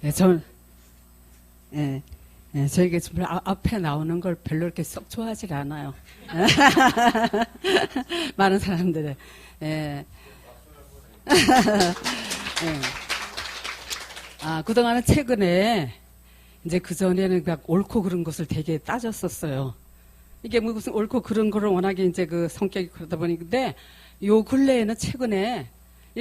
예, 예, 예, 저에게 좀 앞에 나오는 걸 별로 이렇게 썩 좋아하질 않아요. 많은 사람들의. 예. 예. 그동안은 최근에, 이제 그전에는 막 옳고 그른 것을 되게 따졌었어요. 이게 뭐 무슨 옳고 그른 거를 워낙에 이제 그 성격이 그러다 보니, 근데 요 근래에는 최근에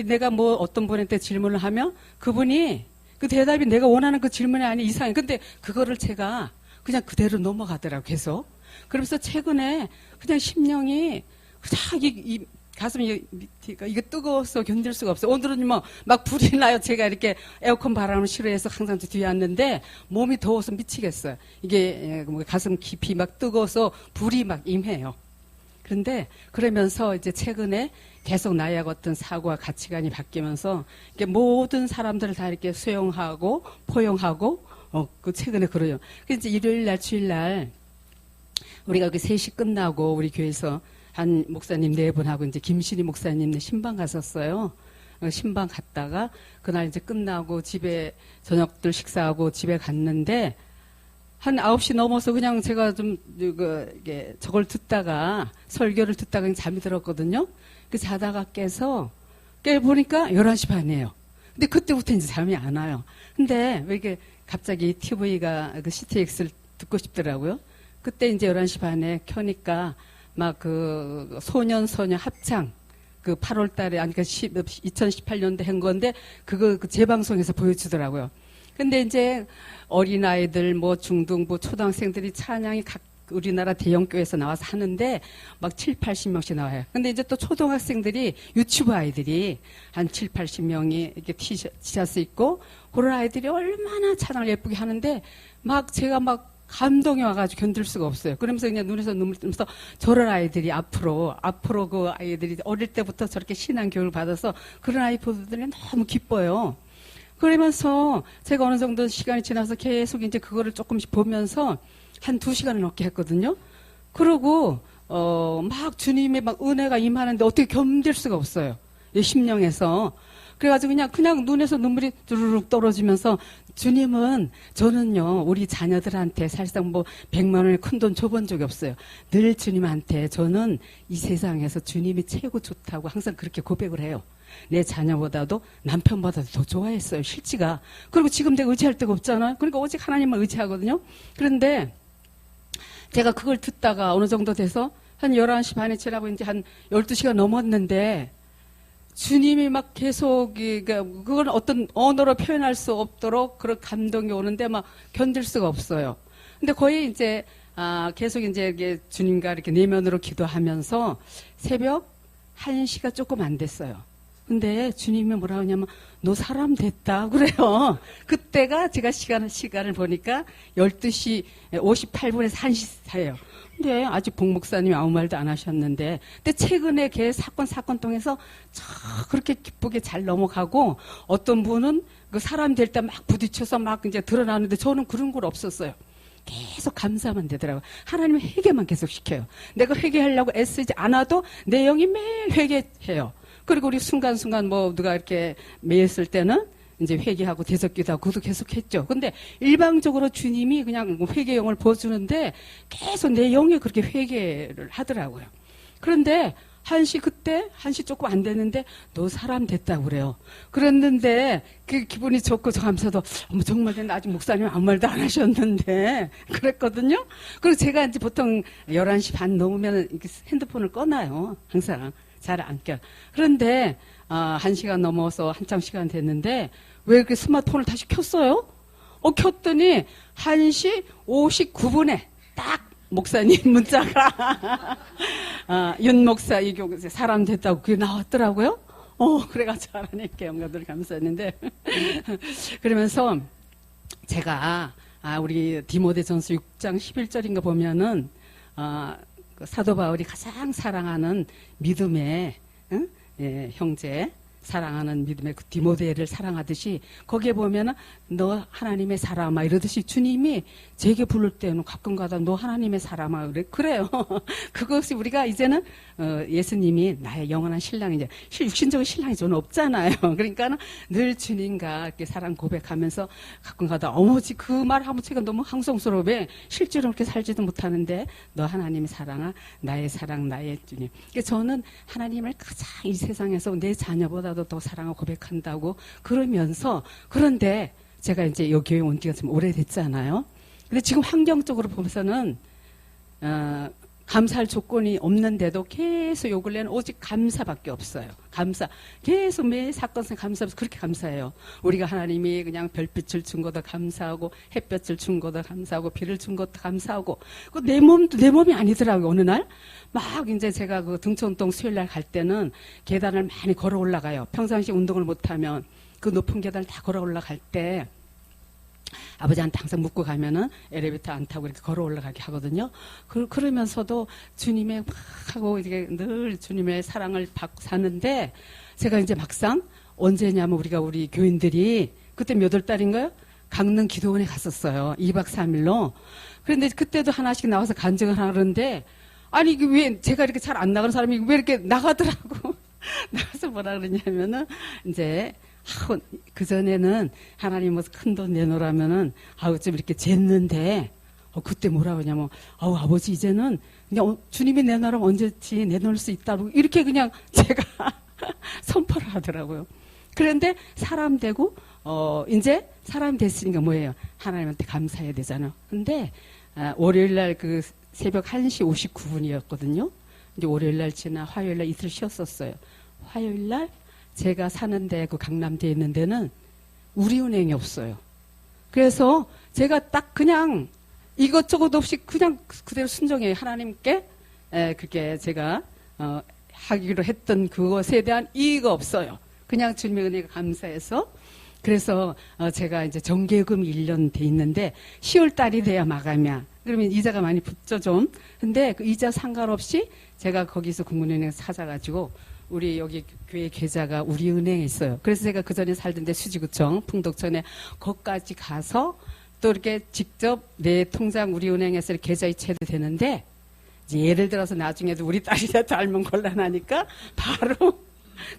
내가 뭐 어떤 분한테 질문을 하면 그분이 그 대답이 내가 원하는 그 질문이 아니 이상해. 근데 그거를 제가 그냥 그대로 넘어가더라고, 계속. 그러면서 최근에 그냥 심령이 딱 이 가슴이 이게 뜨거워서 견딜 수가 없어요. 오늘은 뭐 막 불이 나요. 제가 이렇게 에어컨 바람을 싫어해서 항상 뒤에 앉는데 몸이 더워서 미치겠어요. 이게 가슴 깊이 막 뜨거워서 불이 막 임해요. 그런데 그러면서 이제 최근에 계속 나의 어떤 사고와 가치관이 바뀌면서 이렇게 모든 사람들을 다 이렇게 수용하고 포용하고 그 최근에 그래요. 그래서 이제 일요일 날 주일 날 우리가 그 3시 끝나고 우리 교회에서 한 목사님 4분하고 이제 김신희 목사님 신방 갔었어요. 신방 갔다가 그날 이제 끝나고 집에 저녁들 식사하고 집에 갔는데 한 9시 넘어서 그냥 제가 좀 저걸 듣다가 설교를 듣다가 그냥 잠이 들었거든요. 그 자다가 깨보니까 11시 반이에요. 근데 그때부터 이제 잠이 안 와요. 근데 왜 이렇게 갑자기 TV가 그 CTX를 듣고 싶더라고요. 그때 이제 11시 반에 켜니까 막 그 소녀 합창 그 8월 달에 아니 2018년도에 한 건데 그거 그 재방송에서 보여주더라고요. 근데 이제 어린아이들 뭐 중등부 초등학생들이 찬양이 각 우리나라 대형교회에서 나와서 하는데 막 7, 80명씩 나와요. 근데 이제 또 초등학생들이 유치부 아이들이 한 7, 80명이 이렇게 티셔츠 입고 그런 아이들이 얼마나 찬양을 예쁘게 하는데 막 제가 막 감동이 와가지고 견딜 수가 없어요. 그러면서 그냥 눈에서 눈물 뜨면서 저런 아이들이 앞으로 그 아이들이 어릴 때부터 저렇게 신앙 교육을 받아서 그런 아이들이 너무 기뻐요. 그러면서 제가 어느 정도 시간이 지나서 계속 이제 그거를 조금씩 보면서 한 2시간을 넘게 했거든요. 그러고 막 주님의 막 은혜가 임하는데 어떻게 견딜 수가 없어요. 이 심령에서. 그래가지고 그냥 눈에서 눈물이 주르륵 떨어지면서 주님은 저는요 우리 자녀들한테 사실상 뭐 100만 원의 큰 돈 줘본 적이 없어요. 늘 주님한테 저는 이 세상에서 주님이 최고 좋다고 항상 그렇게 고백을 해요. 내 자녀보다도 남편보다도 더 좋아했어요. 실지가. 그리고 지금 내가 의지할 데가 없잖아요. 그러니까 오직 하나님만 의지하거든요. 그런데 제가 그걸 듣다가 어느 정도 돼서 한 11시 반에 지나고 이제 한 12시가 넘었는데 주님이 막 계속 그건 어떤 언어로 표현할 수 없도록 그런 감동이 오는데 막 견딜 수가 없어요. 근데 거의 이제 계속 이제 주님과 이렇게 내면으로 기도하면서 새벽 1시가 조금 안 됐어요. 근데 주님이 뭐라고 하냐면 너 사람 됐다 그래요. 그때가 제가 시간을 보니까 12시 58분에서 1시 사이에요. 근데 아직 복 목사님이 아무 말도 안 하셨는데 근데 최근에 걔 사건 통해서 그렇게 기쁘게 잘 넘어가고 어떤 분은 그 사람 될 때 막 부딪혀서 막 이제 드러나는데 저는 그런 걸 없었어요. 계속 감사만 되더라고요. 하나님은 회개만 계속 시켜요. 내가 회개하려고 애쓰지 않아도 내 영이 매일 회개해요. 그리고 우리 순간순간 뭐 누가 이렇게 매였을 때는 이제 회개하고 대적기도 하고 그것도 계속 했죠. 근데 일방적으로 주님이 그냥 회개영을 보여주는데 계속 내 영이 그렇게 회개를 하더라고요. 그런데 1시 조금 안 됐는데 너 사람 됐다고 그래요. 그랬는데 그 기분이 좋고 저 하면서도 정말 아직 목사님 아무 말도 안 하셨는데 그랬거든요. 그리고 제가 이제 보통 11시 반 넘으면 이렇게 핸드폰을 꺼놔요. 항상. 잘 안 껴. 그런데 1시간 넘어서 한참 시간 됐는데 왜 이렇게 스마트폰을 다시 켰어요? 켰더니 1시 59분에 딱 목사님 문자가 윤 목사 이 교회 사람 됐다고 그게 나왔더라고요. 그래가지고 하나님께 영광을 감사했는데 그러면서 제가 우리 디모데전서 6장 11절인가 보면은 그 사도 바울이 가장 사랑하는 믿음의 형제 사랑하는 믿음의 그 디모데를 사랑하듯이 거기에 보면은 너 하나님의 사람아 이러듯이 주님이 제게 부를 때는 가끔가다 너 하나님의 사람아 그래요. 그것이 우리가 이제는 예수님이 나의 영원한 신랑이죠. 육신적인 신랑이 저는 없잖아요. 그러니까는 늘 주님과 이렇게 사랑 고백하면서 가끔가다 어머지 그 말 하면 제가 너무 항송스러워. 실제로 그렇게 살지도 못하는데 너 하나님의 사랑아 나의 사랑 나의 주님. 그러니까 저는 하나님을 가장 이 세상에서 내 자녀보다도 더 사랑하고 고백한다고 그러면서 그런데 제가 이제 여기 교회 온 지가 좀 오래됐잖아요. 근데 지금 환경적으로 보면서는 감사할 조건이 없는데도 계속 요 근래는 오직 감사밖에 없어요. 감사. 계속 매 사건상 감사하면서 그렇게 감사해요. 우리가 하나님이 그냥 별빛을 준 것도 감사하고 햇볕을 준 것도 감사하고 비를 준 것도 감사하고 내 몸이 아니더라고요. 어느 날 막 이제 제가 그 등촌동 수요일날 갈 때는 계단을 많이 걸어 올라가요. 평상시 운동을 못하면 그 높은 계단을 다 걸어 올라갈 때 아버지한테 항상 묻고 가면은 엘리베이터 안 타고 이렇게 걸어 올라가게 하거든요. 그러면서도 주님의 막 하고 이게 늘 주님의 사랑을 받고 사는데 제가 이제 막상 언제냐면 우리 교인들이 그때 몇 월 달인가요? 강릉 기도원에 갔었어요. 2박 3일로. 그런데 그때도 하나씩 나와서 간증을 하는데 아니 이게 왜 제가 이렇게 잘 안 나가는 사람이 왜 이렇게 나가더라고. 나가서 뭐라 그러냐면은 이제 그전에는 하나님 무슨 큰 돈 내놓으라면은 좀 이렇게 쟀는데 그때 뭐라 그러냐면 아버지 이제는 그냥 주님이 내놓으라면 언제든지 내놓을 수 있다고 이렇게 그냥 제가 선포를 하더라고요. 그런데 사람 되고 이제 사람 됐으니까 뭐예요? 하나님한테 감사해야 되잖아요. 근데 월요일날 그 새벽 1시 59분이었거든요. 이제 월요일날 지나 화요일날 이틀 쉬었었어요. 화요일날 제가 사는데 그 강남대에 있는 데는 우리은행이 없어요. 그래서 제가 딱 그냥 이것저것 없이 그냥 그대로 순종해요. 하나님께 그게 제가 하기로 했던 그것에 대한 이의가 없어요. 그냥 주님의 은혜가 감사해서 그래서 제가 이제 정기예금이 1년 돼 있는데 10월 달이 돼야 마감이야. 그러면 이자가 많이 붙죠 좀. 근데 그 이자 상관없이 제가 거기서 국민은행에서 찾아가지고 우리 여기 교회 계좌가 우리 은행에 있어요. 그래서 제가 그 전에 살던 데 수지구청 풍덕천에 거기까지 가서 또 이렇게 직접 내 통장 우리 은행에서 계좌 이체도 되는데 이제 예를 들어서 나중에도 우리 딸이라도 알면 곤란하니까 바로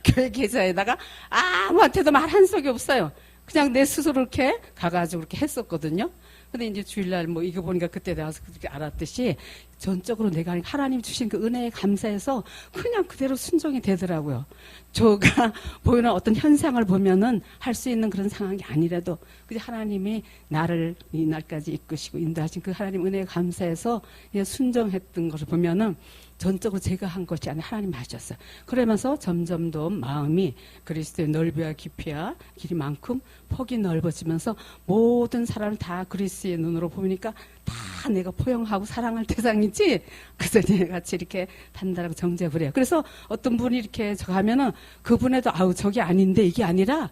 교회 계좌에다가 아무한테도 말 한 속이 없어요. 그냥 내 스스로 이렇게 가가지고 이렇게 했었거든요. 근데 이제 주일날 뭐 이거 보니까 그때 나와서 그렇게 알았듯이 전적으로 내가 하나님 주신 그 은혜에 감사해서 그냥 그대로 순종이 되더라고요. 제가 보이는 어떤 현상을 보면은 할 수 있는 그런 상황이 아니라도 그냥 하나님이 나를 이 날까지 이끄시고 인도하신 그 하나님 은혜에 감사해서 그냥 순종했던 것을 보면은 전적으로 제가 한 것이 아니라 하나님 하셨어요. 그러면서 점점 더 마음이 그리스도의 넓이와 깊이와 길이만큼 폭이 넓어지면서 모든 사람을 다 그리스도의 눈으로 보니까 다 내가 포용하고 사랑할 대상이지 그전에 같이 이렇게 단단하고 정죄를 해요. 그래서 어떤 분이 이렇게 저 가면은 그분에도 저게 아닌데 이게 아니라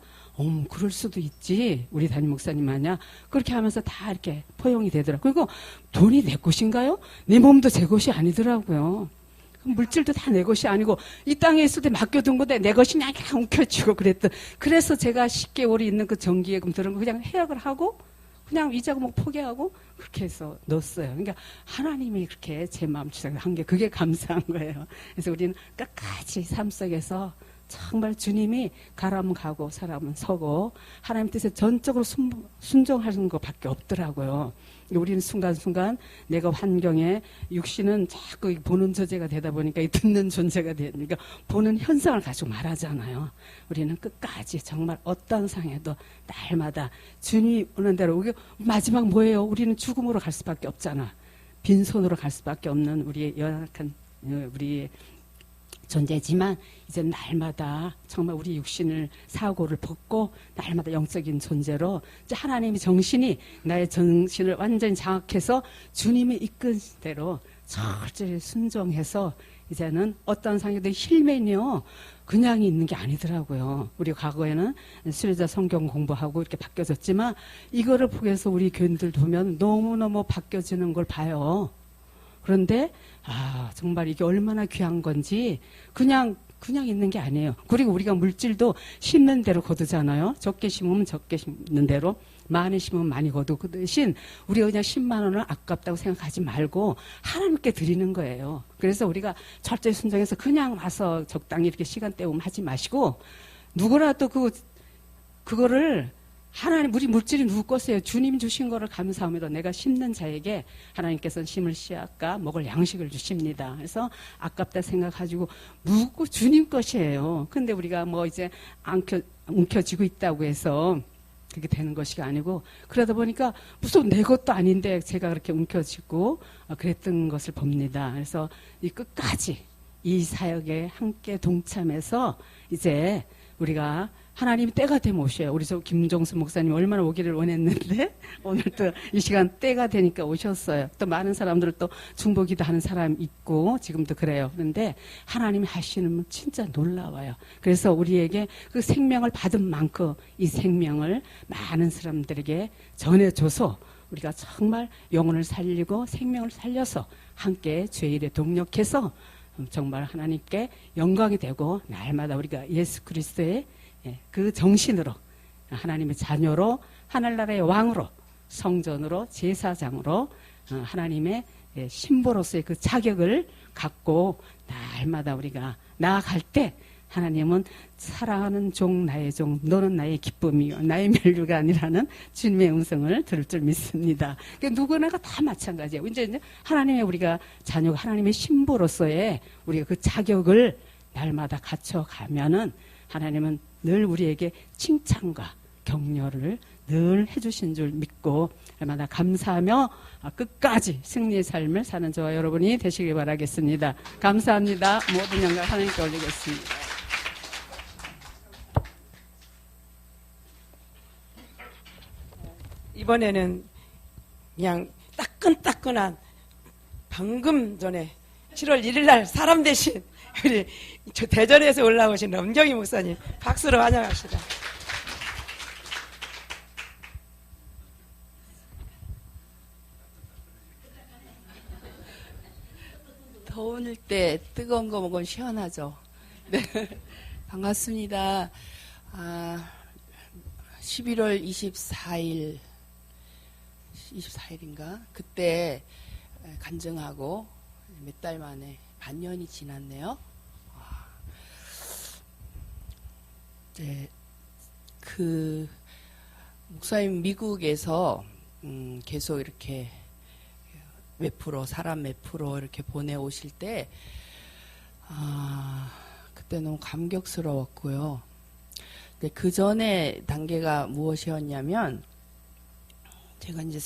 그럴 수도 있지. 우리 담임 목사님 아냐. 그렇게 하면서 다 이렇게 포용이 되더라고요. 그리고 돈이 내 것인가요? 내 몸도 제 것이 아니더라고요. 물질도 다 내 것이 아니고 이 땅에 있을 때 맡겨둔 건데 내 것이냐 그냥 움켜쥐고 그랬던. 그래서 제가 10개월이 있는 그 정기예금 들은 거 그냥 해약을 하고 그냥 이자금 포기하고 그렇게 해서 넣었어요. 그러니까 하나님이 그렇게 제 마음 주장한 게 그게 감사한 거예요. 그래서 우리는 끝까지 삶 속에서 정말 주님이 가라면 가고 사람은 서고 하나님 뜻에 전적으로 순종하는 것밖에 없더라고요. 우리는 순간순간 내가 환경에 육신은 자꾸 보는 존재가 되다 보니까 듣는 존재가 되니까 보는 현상을 가지고 말하잖아요. 우리는 끝까지 정말 어떤 상에도 날마다 주님이 오는 대로 마지막 뭐예요? 우리는 죽음으로 갈 수밖에 없잖아. 빈손으로 갈 수밖에 없는 우리의 연약한 우리의 존재지만 이제 날마다 정말 우리 육신을 사고를 벗고 날마다 영적인 존재로 이제 하나님의 정신이 나의 정신을 완전히 장악해서 주님이 이끈 대로 철저히 순종해서 이제는 어떤 상에도 힐맨이요 그냥 있는 게 아니더라고요. 우리 과거에는 수료자 성경 공부하고 이렇게 바뀌어졌지만 이거를 보면서 우리 교인들 보면 너무너무 바뀌어지는 걸 봐요. 그런데 정말 이게 얼마나 귀한 건지 그냥 그냥 있는 게 아니에요. 그리고 우리가 물질도 심는 대로 거두잖아요. 적게 심으면 적게 심는 대로, 많이 심으면 많이 거두. 그 대신 우리가 그냥 10만 원을 아깝다고 생각하지 말고 하나님께 드리는 거예요. 그래서 우리가 철저히 순종해서 그냥 와서 적당히 이렇게 시간 때우면 하지 마시고, 누구라도 그거를 하나님, 우리 물질이 누구 것이에요? 주님 주신 거를 감사함으로 내가 심는 자에게 하나님께서는 심을 씨앗과 먹을 양식을 주십니다. 그래서 아깝다 생각하시고 묻고 주님 것이에요. 근데 우리가 뭐 이제 움켜쥐고 있다고 해서 그게 되는 것이 아니고, 그러다 보니까 무슨 내 것도 아닌데 제가 그렇게 움켜쥐고 그랬던 것을 봅니다. 그래서 이 끝까지 이 사역에 함께 동참해서 이제 우리가 하나님이 때가 되면 오셔요. 우리 저 김종수 목사님 얼마나 오기를 원했는데 오늘 또 이 시간 때가 되니까 오셨어요. 또 많은 사람들 또 중보기도 하는 사람 있고 지금도 그래요. 그런데 하나님이 하시는 건 진짜 놀라워요. 그래서 우리에게 그 생명을 받은 만큼 이 생명을 많은 사람들에게 전해줘서 우리가 정말 영혼을 살리고 생명을 살려서 함께 죄일에 동력해서 정말 하나님께 영광이 되고 날마다 우리가 예수 그리스도의 그 정신으로 하나님의 자녀로 하늘나라의 왕으로 성전으로 제사장으로 하나님의 신부로서의 그 자격을 갖고 날마다 우리가 나아갈 때 하나님은 사랑하는 종 나의 종 너는 나의 기쁨이요 나의 멸류가 아니라는 주님의 음성을 들을 줄 믿습니다. 그러니까 누구나가 다 마찬가지예요. 이제 하나님의 우리가 자녀가 하나님의 신부로서의 우리가 그 자격을 날마다 갖춰가면은 하나님은 늘 우리에게 칭찬과 격려를 늘 해주신 줄 믿고 얼마나 감사하며 끝까지 승리의 삶을 사는 저와 여러분이 되시길 바라겠습니다. 감사합니다. 모든 영광 하나님께 올리겠습니다. 이번에는 그냥 따끈따끈한 방금 전에 7월 1일 날 사람 대신 우리 저 대전에서 올라오신 엄경희 목사님 박수로 환영합시다. 더울 때 뜨거운 거 먹으면 시원하죠. 네. 반갑습니다. 11월 24일인가? 그때 간증하고 몇 달 만에 반년이 지났네요. 네. 목사님 미국에서 계속 이렇게 사람 몇 프로 이렇게 보내오실 때, 그때 너무 감격스러웠고요. 근데 그 전에 단계가 무엇이었냐면, 제가 이제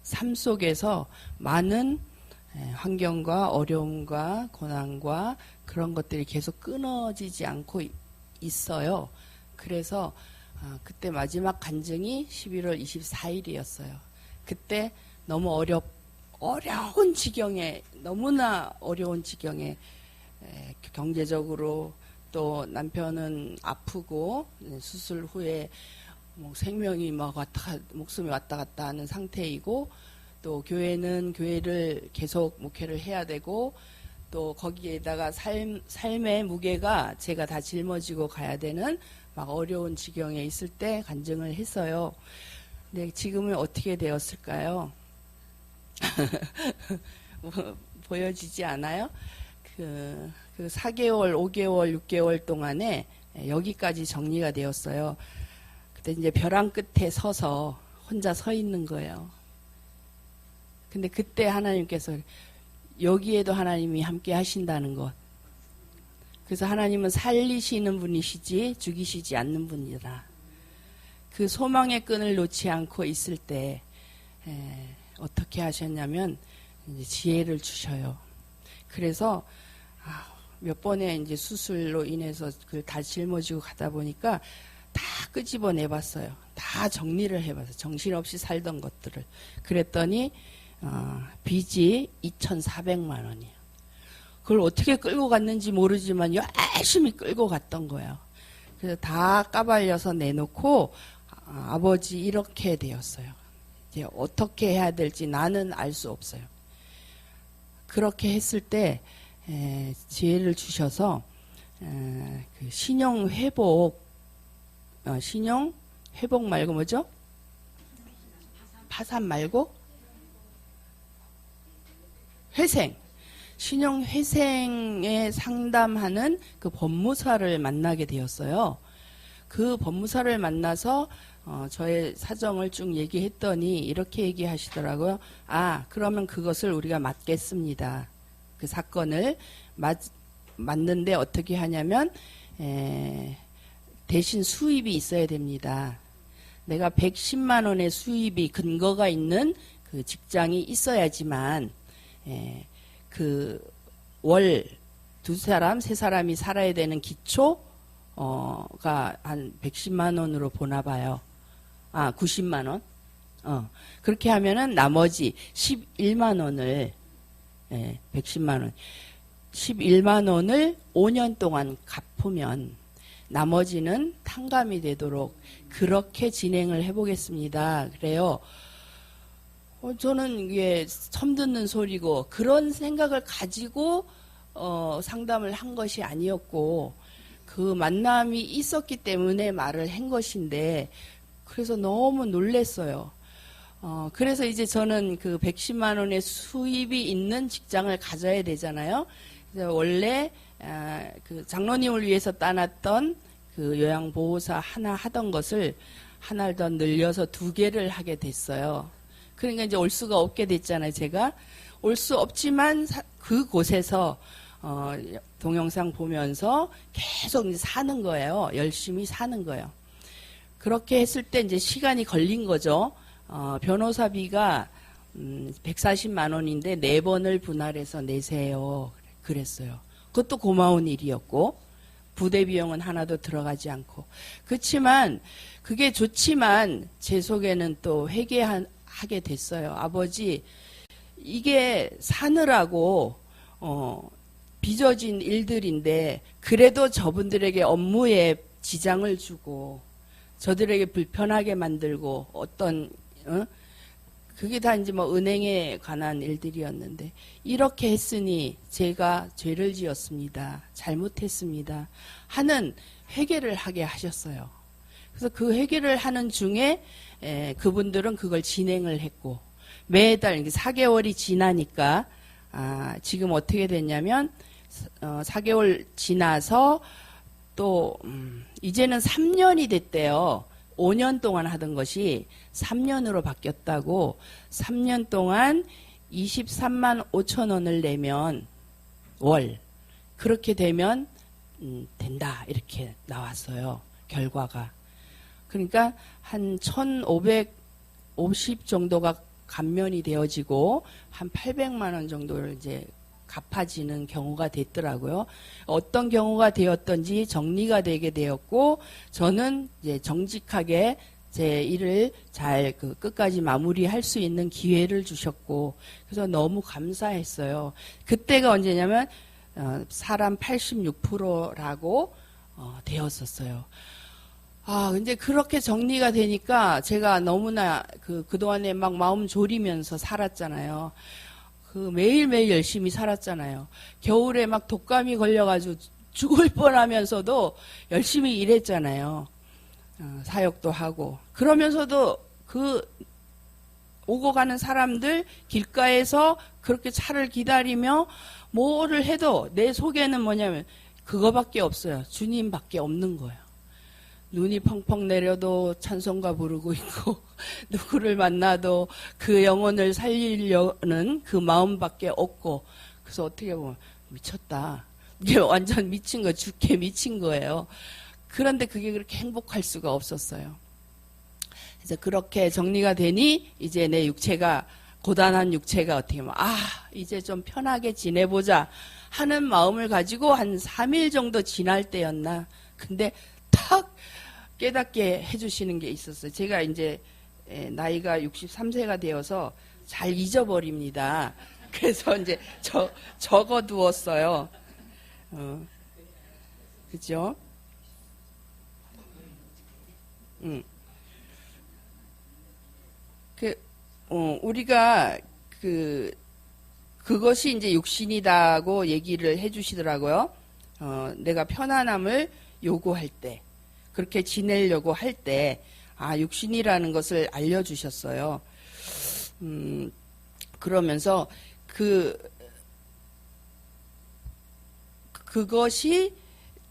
삶 속에서 많은 환경과 어려움과 고난과 그런 것들이 계속 끊어지지 않고 있어요. 그래서 그때 마지막 간증이 11월 24일이었어요. 그때 너무 어려운 지경에, 너무나 어려운 지경에, 경제적으로 또 남편은 아프고 수술 후에 뭐 생명이 목숨이 왔다 갔다 하는 상태이고, 또 교회를 계속 목회를 해야 되고, 또 거기에다가 삶의 무게가 제가 다 짊어지고 가야 되는 막 어려운 지경에 있을 때 간증을 했어요. 근데 지금은 어떻게 되었을까요? 보여지지 않아요? 그 4개월, 5개월, 6개월 동안에 여기까지 정리가 되었어요. 그때 이제 벼랑 끝에 서서 혼자 서 있는 거예요. 근데 그때 하나님께서 여기에도 하나님이 함께 하신다는 것. 그래서 하나님은 살리시는 분이시지 죽이시지 않는 분이다. 그 소망의 끈을 놓지 않고 있을 때 어떻게 하셨냐면 이제 지혜를 주셔요. 그래서 몇 번의 이제 수술로 인해서 그걸 다 짊어지고 가다 보니까 다 끄집어내봤어요. 다 정리를 해봤어요. 정신없이 살던 것들을. 그랬더니 빚이 2,400만 원이에요. 그걸 어떻게 끌고 갔는지 모르지만 열심히 끌고 갔던 거예요. 그래서 다 까발려서 내놓고 아버지 이렇게 되었어요. 이제 어떻게 해야 될지 나는 알 수 없어요. 그렇게 했을 때 지혜를 주셔서 그 신용 회복, 신용 회복 말고 뭐죠? 파산 말고 회생. 신용 회생에 상담하는 그 법무사를 만나게 되었어요. 그 법무사를 만나서 저의 사정을 쭉 얘기했더니 이렇게 얘기하시더라고요. 아, 그러면 그것을 우리가 맡겠습니다. 그 사건을 맡는데 어떻게 하냐면 대신 수입이 있어야 됩니다. 내가 110만 원의 수입이 근거가 있는 그 직장이 있어야지만 그 월 두 사람, 세 사람이 살아야 되는 기초가 한 110만 원으로 보나 봐요. 아, 90만 원? 그렇게 하면은 나머지 11만 원을 110만 원. 11만 원을 5년 동안 갚으면 나머지는 탕감이 되도록 그렇게 진행을 해보겠습니다. 그래요. 저는 이게 처음 듣는 소리고 그런 생각을 가지고 상담을 한 것이 아니었고 그 만남이 있었기 때문에 말을 한 것인데 그래서 너무 놀랬어요. 그래서 이제 저는 그 110만 원의 수입이 있는 직장을 가져야 되잖아요. 그래서 원래 그 장로님을 위해서 따놨던 그 요양보호사 하나 하던 것을 하나를 더 늘려서 2개를 하게 됐어요. 그러니까 이제 올 수가 없게 됐잖아요. 제가 올 수 없지만 그곳에서 동영상 보면서 계속 이제 사는 거예요. 열심히 사는 거예요. 그렇게 했을 때 이제 시간이 걸린 거죠. 변호사비가 140만 원인데 4번을 분할해서 내세요. 그랬어요. 그것도 고마운 일이었고 부대 비용은 하나도 들어가지 않고 그렇지만 그게 좋지만 제 속에는 또 회개하게 됐어요. 아버지 이게 사느라고 빚어진 일들인데 그래도 저분들에게 업무에 지장을 주고 저들에게 불편하게 만들고 어떤 그게 다 이제 뭐 은행에 관한 일들이었는데 이렇게 했으니 제가 죄를 지었습니다. 잘못했습니다. 하는 회개를 하게 하셨어요. 그래서 그 회개를 하는 중에 그분들은 그걸 진행을 했고 매달 4개월이 지나니까 지금 어떻게 됐냐면 4개월 지나서 또 이제는 3년이 됐대요. 5년 동안 하던 것이 3년으로 바뀌었다고 3년 동안 23만 5천 원을 내면 월 그렇게 되면 된다 이렇게 나왔어요. 결과가. 그러니까 한 1,550 정도가 감면이 되어지고 한 800만 원 정도를 이제 갚아지는 경우가 됐더라고요. 어떤 경우가 되었던지 정리가 되게 되었고 저는 이제 정직하게 제 일을 잘 끝까지 마무리할 수 있는 기회를 주셨고 그래서 너무 감사했어요. 그때가 언제냐면 사람 86%라고 되었었어요. 근데 그렇게 정리가 되니까 제가 너무나 그동안에 막 마음 졸이면서 살았잖아요. 매일매일 열심히 살았잖아요. 겨울에 막 독감이 걸려가지고 죽을 뻔하면서도 열심히 일했잖아요. 사역도 하고. 그러면서도 오고 가는 사람들 길가에서 그렇게 차를 기다리며 뭐를 해도 내 속에는 뭐냐면 그거밖에 없어요. 주님밖에 없는 거예요. 눈이 펑펑 내려도 찬송가 부르고 있고 누구를 만나도 그 영혼을 살리려는 그 마음밖에 없고 그래서 어떻게 보면 미쳤다. 이게 완전 미친 거 죽게 미친 거예요. 그런데 그게 그렇게 행복할 수가 없었어요. 그래서 그렇게 정리가 되니 이제 내 육체가 고단한 육체가 어떻게 보면 이제 좀 편하게 지내보자 하는 마음을 가지고 한 3일 정도 지날 때였나. 근데 탁 깨닫게 해주시는 게 있었어요. 제가 이제 나이가 63세가 되어서 잘 잊어버립니다. 그래서 이제 적어두었어요. 그죠? 우리가 그것이 이제 육신이다고 얘기를 해주시더라고요. 내가 편안함을 요구할 때, 그렇게 지내려고 할 때, 육신이라는 것을 알려주셨어요. 그러면서 그것이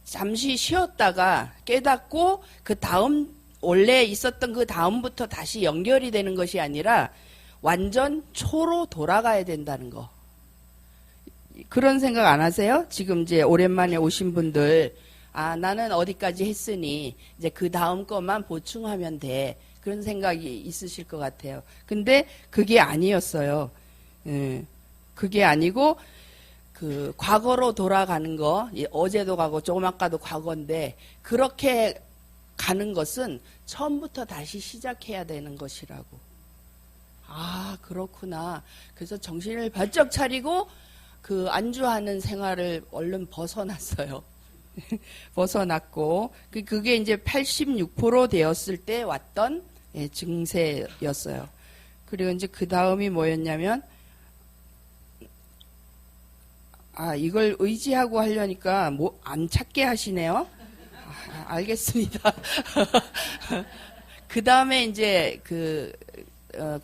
잠시 쉬었다가 깨닫고 그 다음 원래 있었던 그 다음부터 다시 연결이 되는 것이 아니라 완전 초로 돌아가야 된다는 거. 그런 생각 안 하세요? 지금 이제 오랜만에 오신 분들, 나는 어디까지 했으니 이제 그 다음 것만 보충하면 돼. 그런 생각이 있으실 것 같아요. 근데 그게 아니었어요. 그게 아니고 그 과거로 돌아가는 거, 어제도 과거, 조금 아까도 과거인데 그렇게 가는 것은 처음부터 다시 시작해야 되는 것이라고. 그렇구나. 그래서 정신을 바짝 차리고 그 안주하는 생활을 얼른 벗어났어요. 벗어났고 그게 이제 86% 되었을 때 왔던 증세였어요. 그리고 이제 그 다음이 뭐였냐면 이걸 의지하고 하려니까 안 찾게 하시네요. 알겠습니다. 그 다음에 이제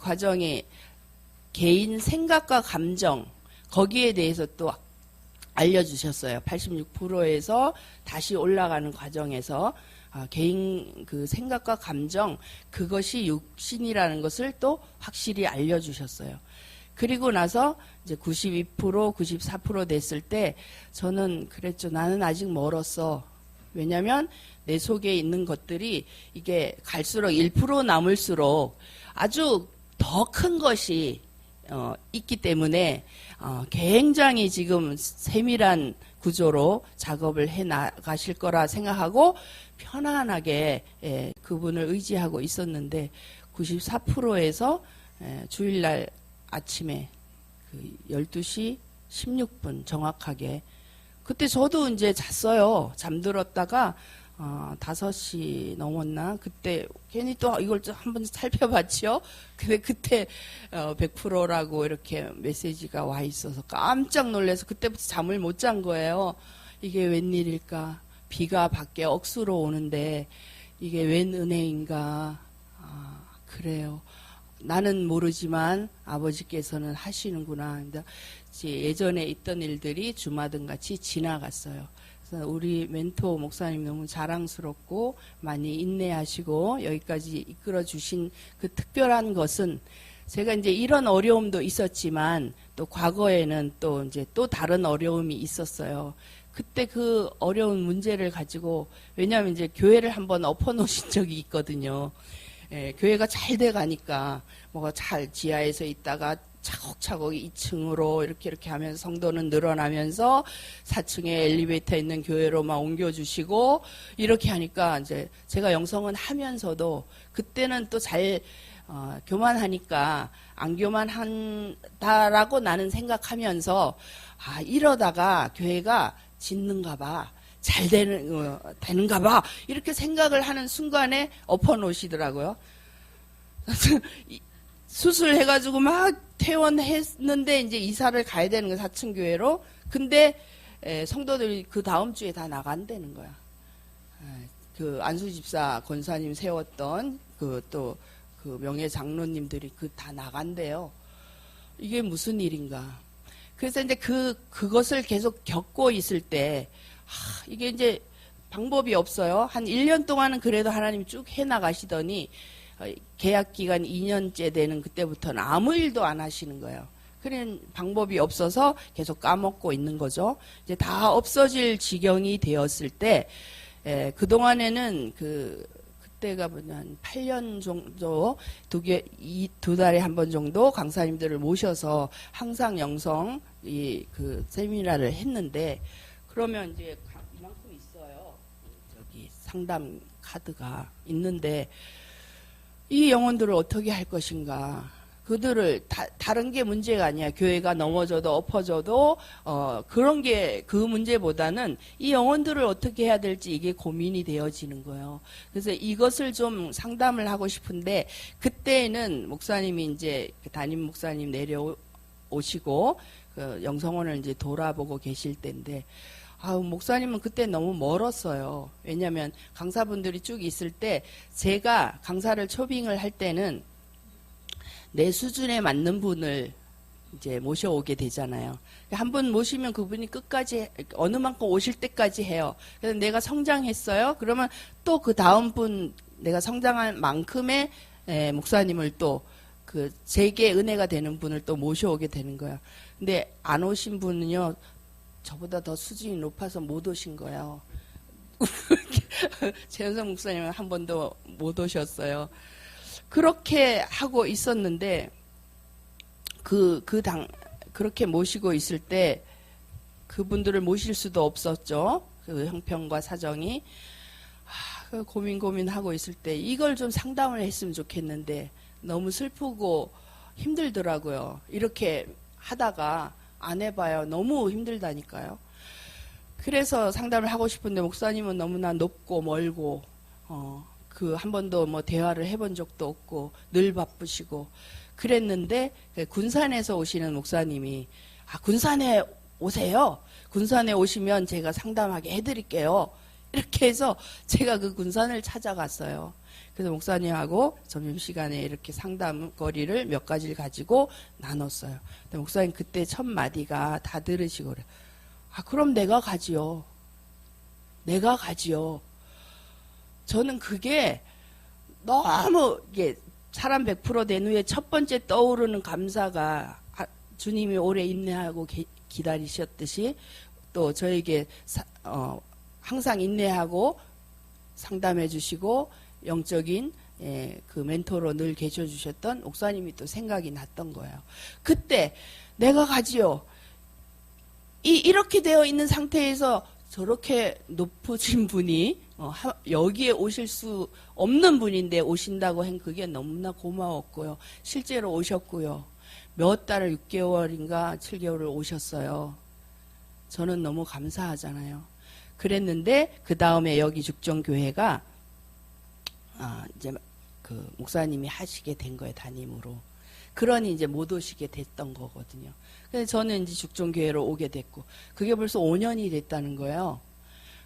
과정이 개인 생각과 감정, 거기에 대해서 또 알려주셨어요. 86%에서 다시 올라가는 과정에서 개인 그 생각과 감정, 그것이 육신이라는 것을 또 확실히 알려주셨어요. 그리고 나서 이제 92%, 94% 됐을 때 저는 그랬죠. 나는 아직 멀었어. 왜냐하면 내 속에 있는 것들이 이게 갈수록 1% 남을수록 아주 더 큰 것이 있기 때문에 굉장히 지금 세밀한 구조로 작업을 해 나가실 거라 생각하고 편안하게 그분을 의지하고 있었는데 94%에서 주일날 아침에 12시 16분 정확하게 그때 저도 이제 잤어요. 잠들었다가 5시 넘었나? 그때 괜히 또 이걸 좀 한번 살펴봤죠. 근데 그때 100%라고 이렇게 메시지가 와 있어서 깜짝 놀라서 그때부터 잠을 못 잔 거예요. 이게 웬일일까? 비가 밖에 억수로 오는데 이게 웬 은혜인가? 그래요. 나는 모르지만 아버지께서는 하시는구나. 근데 예전에 있던 일들이 주마등 같이 지나갔어요. 그래서 우리 멘토 목사님 너무 자랑스럽고 많이 인내하시고 여기까지 이끌어 주신 그 특별한 것은 제가 이제 이런 어려움도 있었지만 또 과거에는 또 이제 또 다른 어려움이 있었어요. 그때 그 어려운 문제를 가지고 왜냐하면 이제 교회를 한번 엎어놓으신 적이 있거든요. 교회가 잘 돼가니까 뭐가 잘 지하에서 있다가 차곡차곡 2층으로 이렇게 하면서 성도는 늘어나면서 4층에 엘리베이터 있는 교회로만 옮겨주시고 이렇게 하니까 이제 제가 영성은 하면서도 그때는 또 잘 교만하니까 안 교만한다라고 나는 생각하면서 이러다가 교회가 짓는가 봐. 잘 되는가 봐. 이렇게 생각을 하는 순간에 엎어놓으시더라고요. 수술해가지고 막 퇴원했는데 이제 이사를 가야 되는 거야, 4층 교회로. 근데 성도들이 그 다음 주에 다 나간다는 거야. 그 안수집사 권사님 세웠던 그 명예 장로님들이 다 나간대요. 이게 무슨 일인가. 그래서 이제 그것을 계속 겪고 있을 때 이게 이제 방법이 없어요. 한 1년 동안은 그래도 하나님 쭉 해나가시더니 계약 기간 2년째 되는 그때부터는 아무 일도 안 하시는 거예요. 그런 방법이 없어서 계속 까먹고 있는 거죠. 이제 다 없어질 지경이 되었을 때 그동안에는 그때가 한 8년 정도 두 달에 한 번 정도 강사님들을 모셔서 항상 영성 그 세미나를 했는데 그러면 이제 이만큼 있어요. 저기 상담 카드가 있는데 이 영혼들을 어떻게 할 것인가. 그들을 다른 게 문제가 아니야. 교회가 넘어져도 엎어져도 그런 게 그 문제보다는 이 영혼들을 어떻게 해야 될지 이게 고민이 되어지는 거예요. 그래서 이것을 좀 상담을 하고 싶은데 그때는 목사님이 이제 담임 목사님 내려오시고 그 영성원을 이제 돌아보고 계실 때인데 목사님은 그때 너무 멀었어요. 왜냐하면 강사분들이 쭉 있을 때 제가 강사를 초빙을 할 때는 내 수준에 맞는 분을 이제 모셔오게 되잖아요. 한 분 모시면 그분이 끝까지 어느 만큼 오실 때까지 해요. 그래서 내가 성장했어요. 그러면 또 그 다음 분 내가 성장한 만큼의 목사님을 또 그 제게 은혜가 되는 분을 또 모셔오게 되는 거예요. 근데 안 오신 분은요, 저보다 더 수준이 높아서 못 오신 거예요. 최현성 목사님은 한 번도 못 오셨어요. 그렇게 하고 있었는데 그렇게 모시고 있을 때 그분들을 모실 수도 없었죠. 그 형편과 사정이. 고민하고 있을 때 이걸 좀 상담을 했으면 좋겠는데 너무 슬프고 힘들더라고요. 이렇게 하다가 안 해봐요. 너무 힘들다니까요. 그래서 상담을 하고 싶은데 목사님은 너무나 높고 멀고 한 번도 뭐 대화를 해본 적도 없고 늘 바쁘시고 그랬는데 군산에서 오시는 목사님이 군산에 오세요. 군산에 오시면 제가 상담하게 해드릴게요. 이렇게 해서 제가 그 군산을 찾아갔어요. 그래서 목사님하고 점심시간에 이렇게 상담거리를 몇 가지를 가지고 나눴어요. 근데 목사님 그때 첫 마디가 다 들으시고 그래요. 그럼 내가 가지요. 내가 가지요. 저는 그게 너무 이게 사람 100% 된 후에 첫 번째 떠오르는 감사가 주님이 오래 인내하고 기다리셨듯이 또 저에게 항상 인내하고 상담해 주시고 영적인 그 멘토로 늘 계셔주셨던 목사님이 또 생각이 났던 거예요. 그때 내가 가지요. 이렇게 되어 있는 상태에서 저렇게 높으신 분이 여기에 오실 수 없는 분인데 오신다고 한 그게 너무나 고마웠고요. 실제로 오셨고요. 몇 달을 6개월인가 7개월을 오셨어요. 저는 너무 감사하잖아요. 그랬는데 그 다음에 여기 죽정교회가 이제 그 목사님이 하시게 된 거예요. 담임으로. 그러니 이제 못 오시게 됐던 거거든요. 그래서 저는 이제 죽정교회로 오게 됐고 그게 벌써 5년이 됐다는 거예요.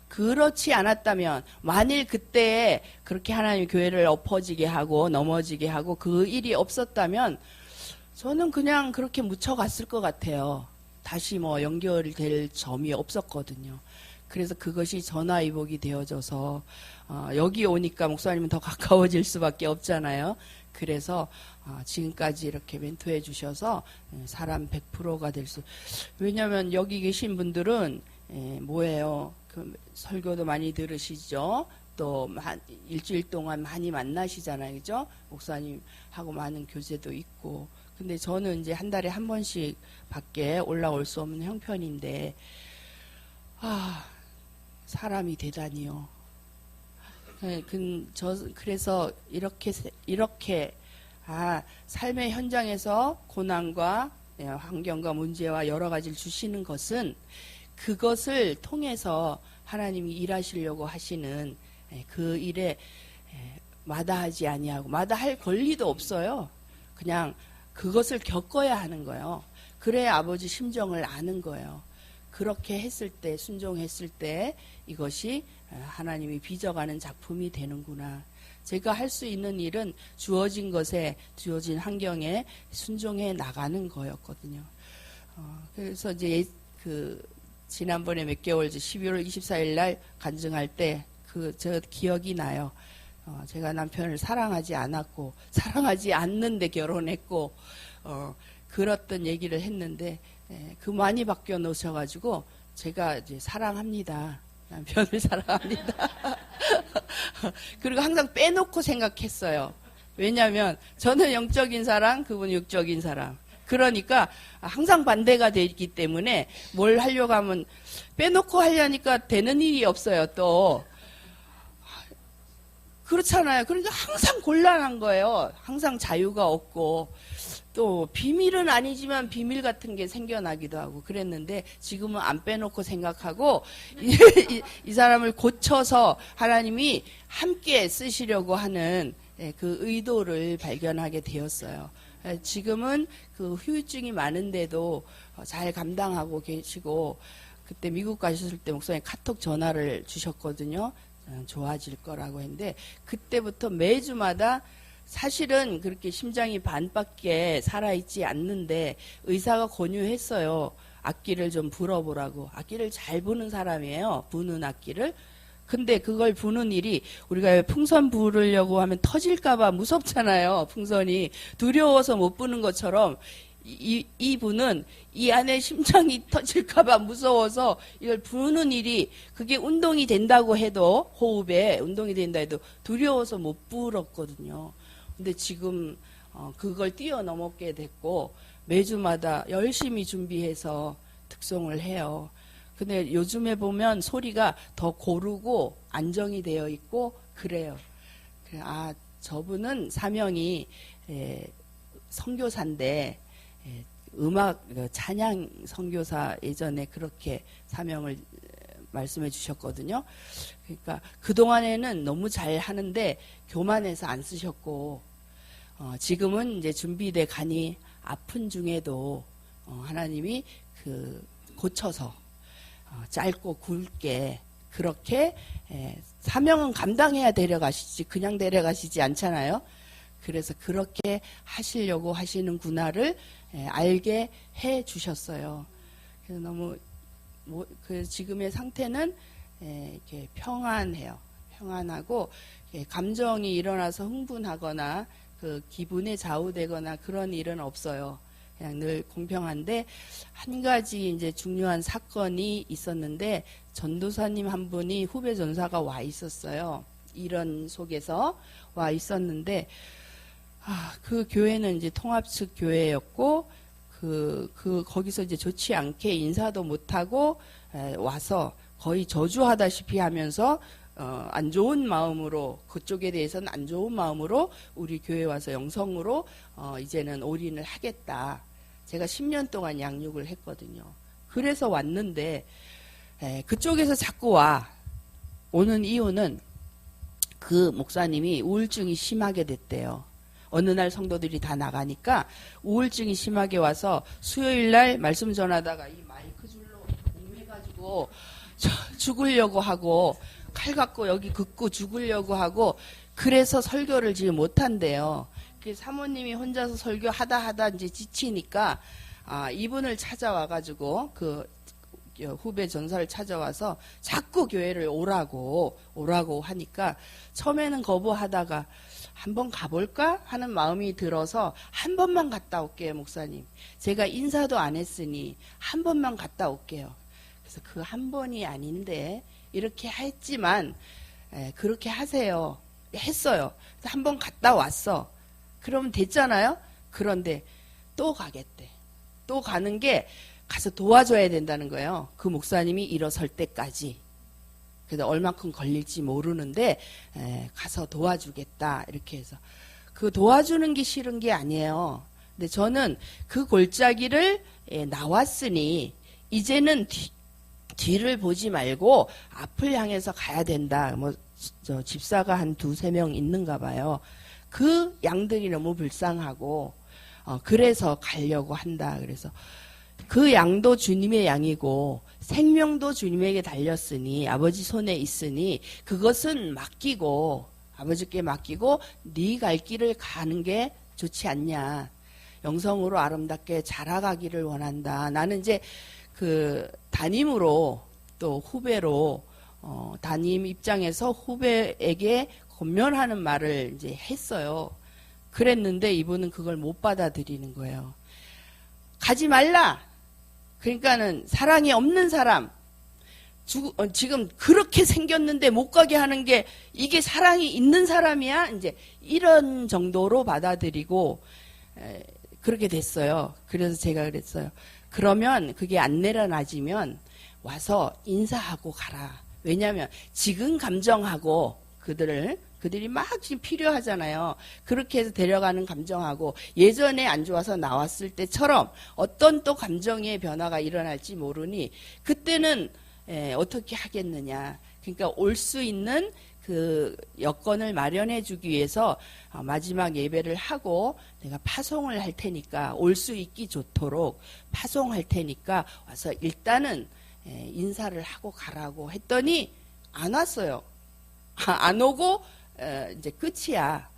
그렇지 않았다면 만일 그때 그렇게 하나님 교회를 엎어지게 하고 넘어지게 하고 그 일이 없었다면 저는 그냥 그렇게 묻혀갔을 것 같아요. 다시 뭐 연결될 점이 없었거든요. 그래서 그것이 전화위복이 되어져서 여기 오니까 목사님은 더 가까워질 수밖에 없잖아요. 그래서 지금까지 이렇게 멘토해 주셔서 사람 100%가 될 수. 왜냐하면 여기 계신 분들은 뭐예요? 그 설교도 많이 들으시죠. 또 일주일 동안 많이 만나시잖아요, 그죠? 목사님하고 많은 교제도 있고. 근데 저는 이제 한 달에 한 번씩 밖에 올라올 수 없는 형편인데, 사람이 대단히요. 그래서 이렇게 삶의 현장에서 고난과 환경과 문제와 여러 가지를 주시는 것은 그것을 통해서 하나님이 일하시려고 하시는 그 일에 마다하지 아니하고 마다할 권리도 없어요. 그냥 그것을 겪어야 하는 거예요. 그래야 아버지 심정을 아는 거예요. 그렇게 했을 때, 순종했을 때 이것이 하나님이 빚어가는 작품이 되는구나. 제가 할 수 있는 일은 주어진 것에, 주어진 환경에 순종해 나가는 거였거든요. 그래서 이제 지난번에 몇 개월, 12월 24일 날 간증할 때 저 기억이 나요. 제가 남편을 사랑하지 않았고, 사랑하지 않는데 결혼했고, 그랬던 얘기를 했는데, 그 많이 바뀌어 놓으셔가지고, 제가 이제 사랑합니다. 남편을 사랑합니다. 그리고 항상 빼놓고 생각했어요. 왜냐하면 저는 영적인 사람, 그분은 육적인 사람. 그러니까 항상 반대가 되기 때문에 뭘 하려고 하면 빼놓고 하려니까 되는 일이 없어요, 또. 그렇잖아요. 그러니까 항상 곤란한 거예요. 항상 자유가 없고. 또 비밀은 아니지만 비밀 같은 게 생겨나기도 하고 그랬는데 지금은 안 빼놓고 생각하고 이 사람을 고쳐서 하나님이 함께 쓰시려고 하는 그 의도를 발견하게 되었어요. 지금은 그 후유증이 많은데도 잘 감당하고 계시고 그때 미국 가셨을 때 목사님 카톡 전화를 주셨거든요. 좋아질 거라고 했는데 그때부터 매주마다 사실은 그렇게 심장이 반밖에 살아있지 않는데 의사가 권유했어요. 악기를 좀 불어보라고. 악기를 잘 부는 사람이에요. 부는 악기를. 근데 그걸 부는 일이 우리가 풍선 부르려고 하면 터질까봐 무섭잖아요. 풍선이 두려워서 못 부는 것처럼 이 분은 이 안에 심장이 터질까봐 무서워서 이걸 부는 일이 그게 운동이 된다고 해도 호흡에 운동이 된다 해도 두려워서 못 불었거든요. 근데 지금 그걸 뛰어넘게 됐고 매주마다 열심히 준비해서 특송을 해요. 근데 요즘에 보면 소리가 더 고르고 안정이 되어 있고 그래요. 아, 저분은 사명이 선교사인데 음악 찬양 선교사 예전에 그렇게 사명을 말씀해 주셨거든요. 그러니까 그동안에는 너무 잘 하는데 교만해서 안 쓰셨고 지금은 이제 준비돼 가니 아픈 중에도 하나님이 고쳐서 짧고 굵게 그렇게 사명은 감당해야 데려가시지 그냥 데려가시지 않잖아요. 그래서 그렇게 하시려고 하시는구나를 알게 해 주셨어요. 그래서 너무 지금의 상태는 이렇게 평안해요. 평안하고 감정이 일어나서 흥분하거나 그 기분에 좌우되거나 그런 일은 없어요. 그냥 늘 공평한데 한 가지 이제 중요한 사건이 있었는데 전도사님 한 분이 후배 전사가 와 있었어요. 이런 속에서 와 있었는데 그 교회는 이제 통합측 교회였고 거기서 이제 좋지 않게 인사도 못하고 와서 거의 저주하다시피 하면서 안 좋은 마음으로 그쪽에 대해서는 안 좋은 마음으로 우리 교회 와서 영성으로 이제는 올인을 하겠다. 제가 10년 동안 양육을 했거든요. 그래서 왔는데 그쪽에서 자꾸 오는 이유는 그 목사님이 우울증이 심하게 됐대요. 어느 날 성도들이 다 나가니까 우울증이 심하게 와서 수요일 날 말씀 전하다가 이 마이크 줄로 옮해가지고 죽으려고 하고 칼 갖고 여기 긋고 죽으려고 하고 그래서 설교를 지금 못한대요. 사모님이 혼자서 설교하다 이제 지치니까 이분을 찾아와가지고 그 후배 전사를 찾아와서 자꾸 교회를 오라고 하니까 처음에는 거부하다가 한번 가볼까 하는 마음이 들어서 한 번만 갔다 올게요, 목사님. 제가 인사도 안 했으니 한 번만 갔다 올게요. 그래서 그 한 번이 아닌데 이렇게 했지만 그렇게 하세요. 했어요. 한 번 갔다 왔어. 그러면 됐잖아요. 그런데 또 가겠대. 또 가는 게 가서 도와줘야 된다는 거예요. 그 목사님이 일어설 때까지. 그래서 얼마큼 걸릴지 모르는데 가서 도와주겠다 이렇게 해서 그 도와주는 게 싫은 게 아니에요. 근데 저는 그 골짜기를 나왔으니 이제는 뒤를 보지 말고 앞을 향해서 가야 된다. 저 집사가 한 2-3명 있는가 봐요. 그 양들이 너무 불쌍하고 그래서 가려고 한다. 그래서 그 양도 주님의 양이고 생명도 주님에게 달렸으니 아버지 손에 있으니 그것은 맡기고 아버지께 맡기고 네 갈 길을 가는 게 좋지 않냐. 영성으로 아름답게 자라가기를 원한다. 나는 이제 그 담임으로 또 후배로 담임 입장에서 후배에게 권면하는 말을 이제 했어요. 그랬는데 이분은 그걸 못 받아들이는 거예요. 가지 말라. 그러니까는 사랑이 없는 사람, 지금 그렇게 생겼는데 못 가게 하는 게 이게 사랑이 있는 사람이야? 이제 이런 정도로 받아들이고 그렇게 됐어요. 그래서 제가 그랬어요. 그러면 그게 안 내려놔지면 와서 인사하고 가라. 왜냐하면 지금 감정하고 그들이 막 지금 필요하잖아요. 그렇게 해서 데려가는 감정하고 예전에 안 좋아서 나왔을 때처럼 어떤 또 감정의 변화가 일어날지 모르니 그때는 어떻게 하겠느냐. 그러니까 올 수 있는 그 여건을 마련해 주기 위해서 마지막 예배를 하고 내가 파송을 할 테니까 올 수 있기 좋도록 파송할 테니까 와서 일단은 인사를 하고 가라고 했더니 안 왔어요. 안 오고 이제 끝이야.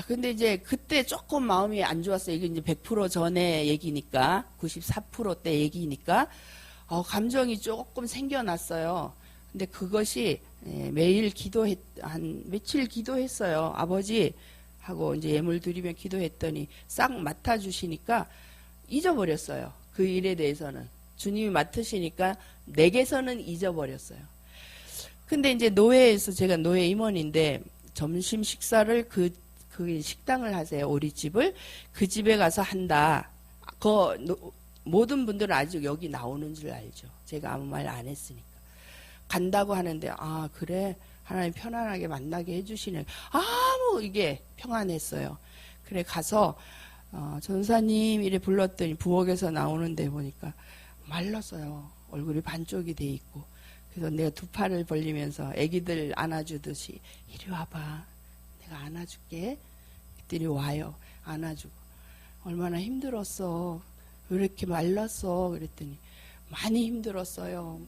근데 이제 그때 조금 마음이 안 좋았어요. 이게 이제 100% 전에 얘기니까, 94%대 얘기니까, 감정이 조금 생겨났어요. 근데 그것이 매일 한 며칠 기도했어요. 아버지 하고 이제 예물 드리며 기도했더니 싹 맡아주시니까 잊어버렸어요. 그 일에 대해서는. 주님이 맡으시니까 내게서는 잊어버렸어요. 근데 이제 노회에서, 제가 노회 임원인데 점심 식사를 그 식당을 하세요. 오리집을. 그 집에 가서 한다. 모든 분들은 아직 여기 나오는 줄 알죠. 제가 아무 말 안 했으니까. 간다고 하는데, 그래. 하나님 편안하게 만나게 해주시네. 이게 평안했어요. 그래, 가서, 전사님 이래 불렀더니 부엌에서 나오는데 보니까 말랐어요. 얼굴이 반쪽이 돼 있고. 그래서 내가 두 팔을 벌리면서 애기들 안아주듯이, 이리 와봐. 내가 안아줄게. 그랬더니 와요. 안아주고. 얼마나 힘들었어. 왜 이렇게 말랐어. 그랬더니 많이 힘들었어요.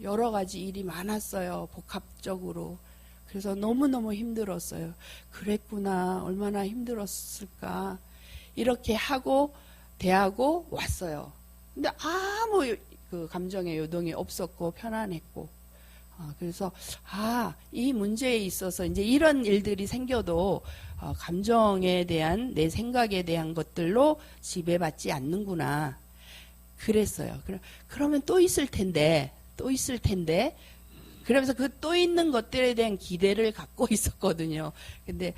여러 가지 일이 많았어요. 복합적으로. 그래서 너무너무 힘들었어요. 그랬구나. 얼마나 힘들었을까. 이렇게 하고 대하고 왔어요. 근데 아무 그 감정의 요동이 없었고 편안했고. 그래서 이 문제에 있어서 이제 이런 일들이 생겨도 감정에 대한, 내 생각에 대한 것들로 지배받지 않는구나. 그랬어요. 그러면 또 있을 텐데 그러면서 그 또 있는 것들에 대한 기대를 갖고 있었거든요. 근데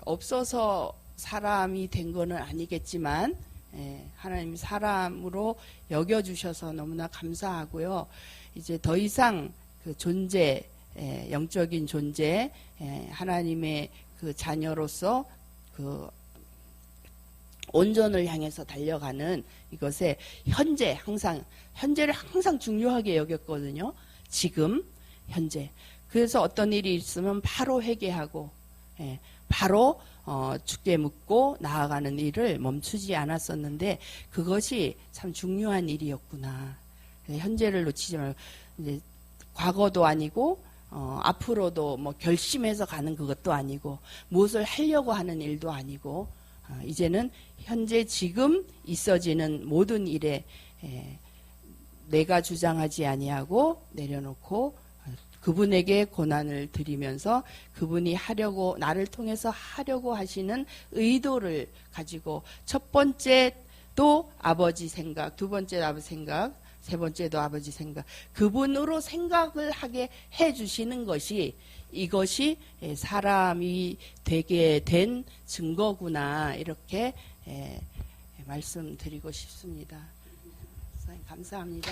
없어서 사람이 된 거는 아니겠지만 하나님이 사람으로 여겨주셔서 너무나 감사하고요. 이제 더 이상 그 존재, 영적인 존재, 하나님의 그 자녀로서 그 온전을 향해서 달려가는 이것에 현재를 항상 중요하게 여겼거든요. 지금, 현재. 그래서 어떤 일이 있으면 바로 회개하고, 바로 주께 묻고 나아가는 일을 멈추지 않았었는데 그것이 참 중요한 일이었구나. 현재를 놓치지 말고, 이제 과거도 아니고 앞으로도 뭐 결심해서 가는 그것도 아니고 무엇을 하려고 하는 일도 아니고 이제는 현재 지금 있어지는 모든 일에 내가 주장하지 아니하고 내려놓고 그분에게 고난을 드리면서 그분이 나를 통해서 하려고 하시는 의도를 가지고 첫 번째도 아버지 생각, 두 번째 아버지 생각, 세 번째도 아버지 생각, 그분으로 생각을 하게 해주시는 것이 이것이 사람이 되게 된 증거구나, 이렇게 말씀드리고 싶습니다. 선생님 감사합니다.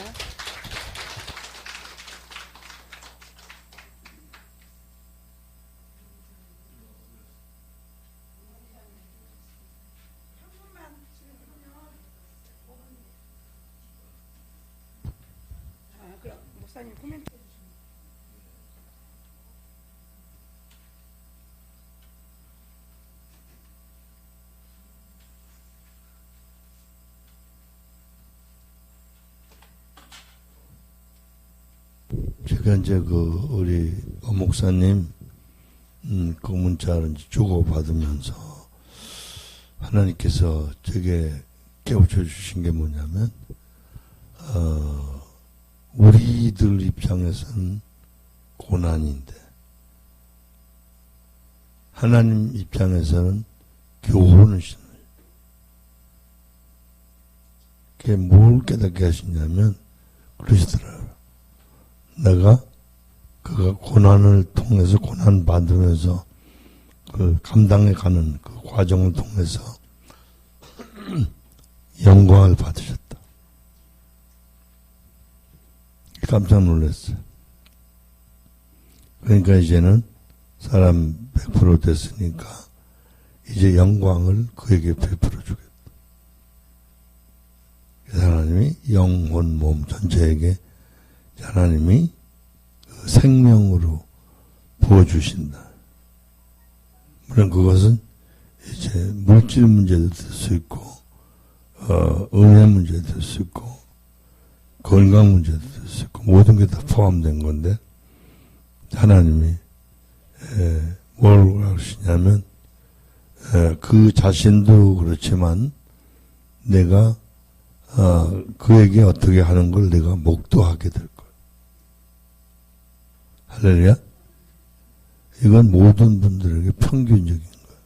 그럼 목사님 코멘트 해주시면. 제가 이제 우리 목사님 그 문자를 주고받으면서 하나님께서 제게 깨우쳐 주신 게 뭐냐면 우리들 입장에서는 고난인데 하나님 입장에서는 교훈을 주는 거예요. 그게 뭘 깨닫게 하시냐면 그러시더라고요. 내가 그가 고난을 통해서 고난 받으면서 그 감당해가는 그 과정을 통해서 영광을 받으셨다. 깜짝 놀랐어요. 그러니까 이제는 사람 100% 됐으니까 이제 영광을 그에게 베풀어 주겠다. 하나님이 영혼, 몸 전체에게 하나님이 그 생명으로 부어주신다. 물론 그것은 이제 물질 문제도 될 수 있고, 은혜 문제도 될 수 있고, 건강 문제도 있었고 모든 게 다 포함된 건데 하나님이 뭘 하시냐면 그 자신도 그렇지만 내가 그에게 어떻게 하는 걸 내가 목도하게 될 거야. 할렐루야. 이건 모든 분들에게 평균적인 거야.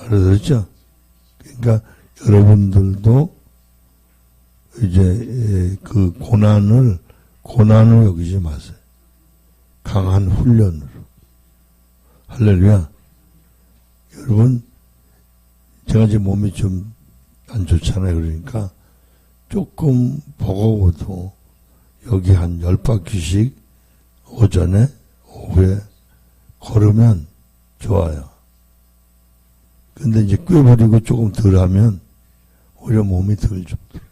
알아들었죠? 그러니까 여러분들도 이제 그 고난으로 여기지 마세요. 강한 훈련으로. 할렐루야. 여러분, 제가 이제 몸이 좀 안 좋잖아요. 그러니까 조금 버거워도 여기 한 10바퀴씩 오전에, 오후에 걸으면 좋아요. 근데 이제 꿰부리고 조금 덜 하면 오히려 몸이 덜 좁더라고요.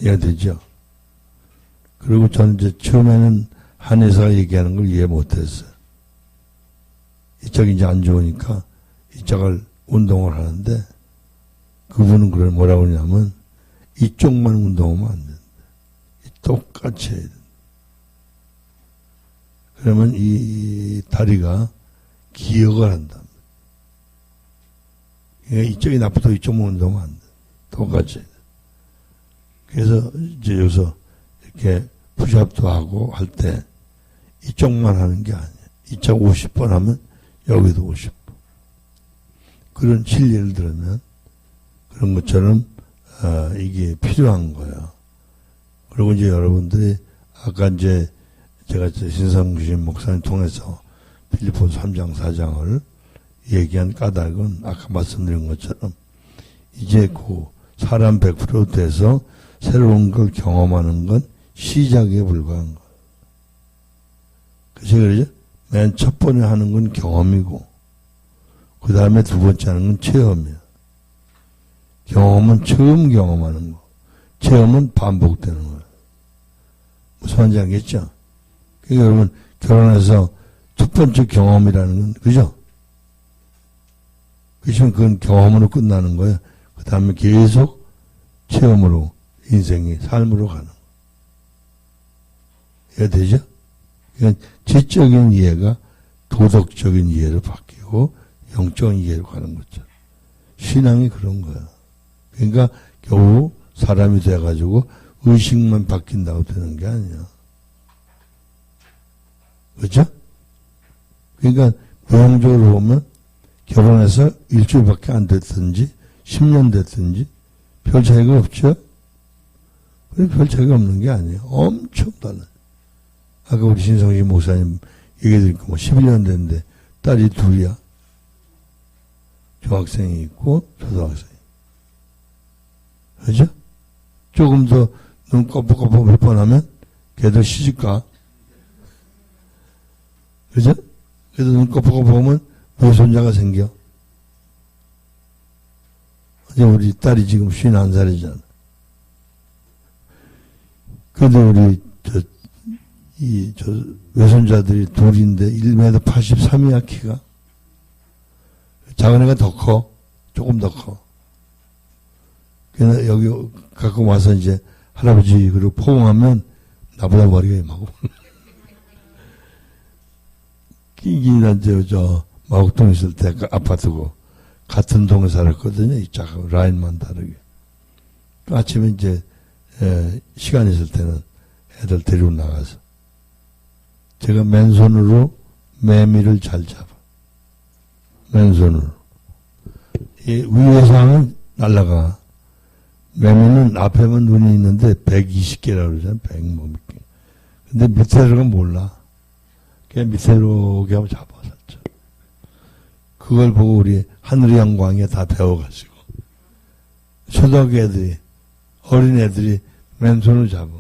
이해되죠? 그리고 저는 이제 처음에는 한의사가 얘기하는 걸 이해 못했어요. 이쪽이 이제 안 좋으니까 이쪽을 운동을 하는데 그분은 그걸 뭐라고 하냐면 이쪽만 운동하면 안 된다. 똑같이 해야 된다. 그러면 이 다리가 기억을 한다. 이쪽이 나쁘다고 이쪽만 운동하면 안 돼. 똑같이 해야 돼. 그래서 이제 여기서 이렇게 푸시업도 하고 할 때 이쪽만 하는 게 아니야. 이쪽 50번 하면 여기도 50번. 그런 진리를 들으면 그런 것처럼 이게 필요한 거예요. 그리고 이제 여러분들이 아까 이제 제가 신성주신 목사님 통해서 빌립보서 3장 4장을 얘기한 까닭은 아까 말씀드린 것처럼 이제 그 사람 100% 돼서 새로운 걸 경험하는 건 시작에 불과한 거예요. 그래서 그러죠? 맨 첫 번에 하는 건 경험이고 그 다음에 두 번째 하는 건 체험이야. 경험은 처음 경험하는 거. 체험은 반복되는 거야. 무슨 말인지 알겠죠? 그러니까 여러분 결혼해서 첫 번째 경험이라는 건 그죠? 그렇지만 그건 경험으로 끝나는 거예요. 그 다음에 계속 체험으로 인생이 삶으로 가는 거예요. 이해되죠? 그러니까 지적인 이해가 도덕적인 이해로 바뀌고 영적인 이해로 가는 거죠. 신앙이 그런 거야. 그러니까 겨우 사람이 돼가지고 의식만 바뀐다고 되는 게 아니야. 그렇죠? 그러니까 외형적으로 보면 결혼해서 일주일밖에 안 됐든지 10년 됐든지 별 차이가 없죠? 별 차이가 없는 게 아니에요. 엄청 달라요. 아까 우리 신성진 목사님 얘기 드리니까 뭐 11년 됐는데 딸이 둘이야. 중학생이 있고 초등학생이. 그죠? 조금 더 눈 껌뻑껌뻑 몇 번 하면 걔들 시집가. 그죠? 그래도 눈 껌뻑껌뻑 보면 외손자가 생겨. 이제 우리 딸이 지금 51살이잖아. 그래도 우리 저 외손자들이 둘인데 1m 83이야 키가. 작은 애가 더 커. 조금 더 커. 그래서 여기 갖고 와서 이제 할아버지 그리고 포옹하면 나보다 머리가 임하고. 끼기나 저 마곡동 있을 때 그 아파트고 같은 동에 살았거든요. 이 작은 라인만 다르게. 아침에 이제 시간 있을 때는 애들 데리고 나가서 제가 맨손으로 매미를 잘 잡아. 맨손으로. 이 위에서 하면 날아가. 매미는 앞에만 눈이 있는데 120개라고 그러잖아요. 100뭐 몇 개. 근데 밑에 들어가면 몰라. 그냥 밑에로 오게 하면 잡아, 살짝. 그걸 보고 우리 하늘의 영광에 다 배워가지고. 초등학교 애들이, 어린 애들이 맨손을 잡아.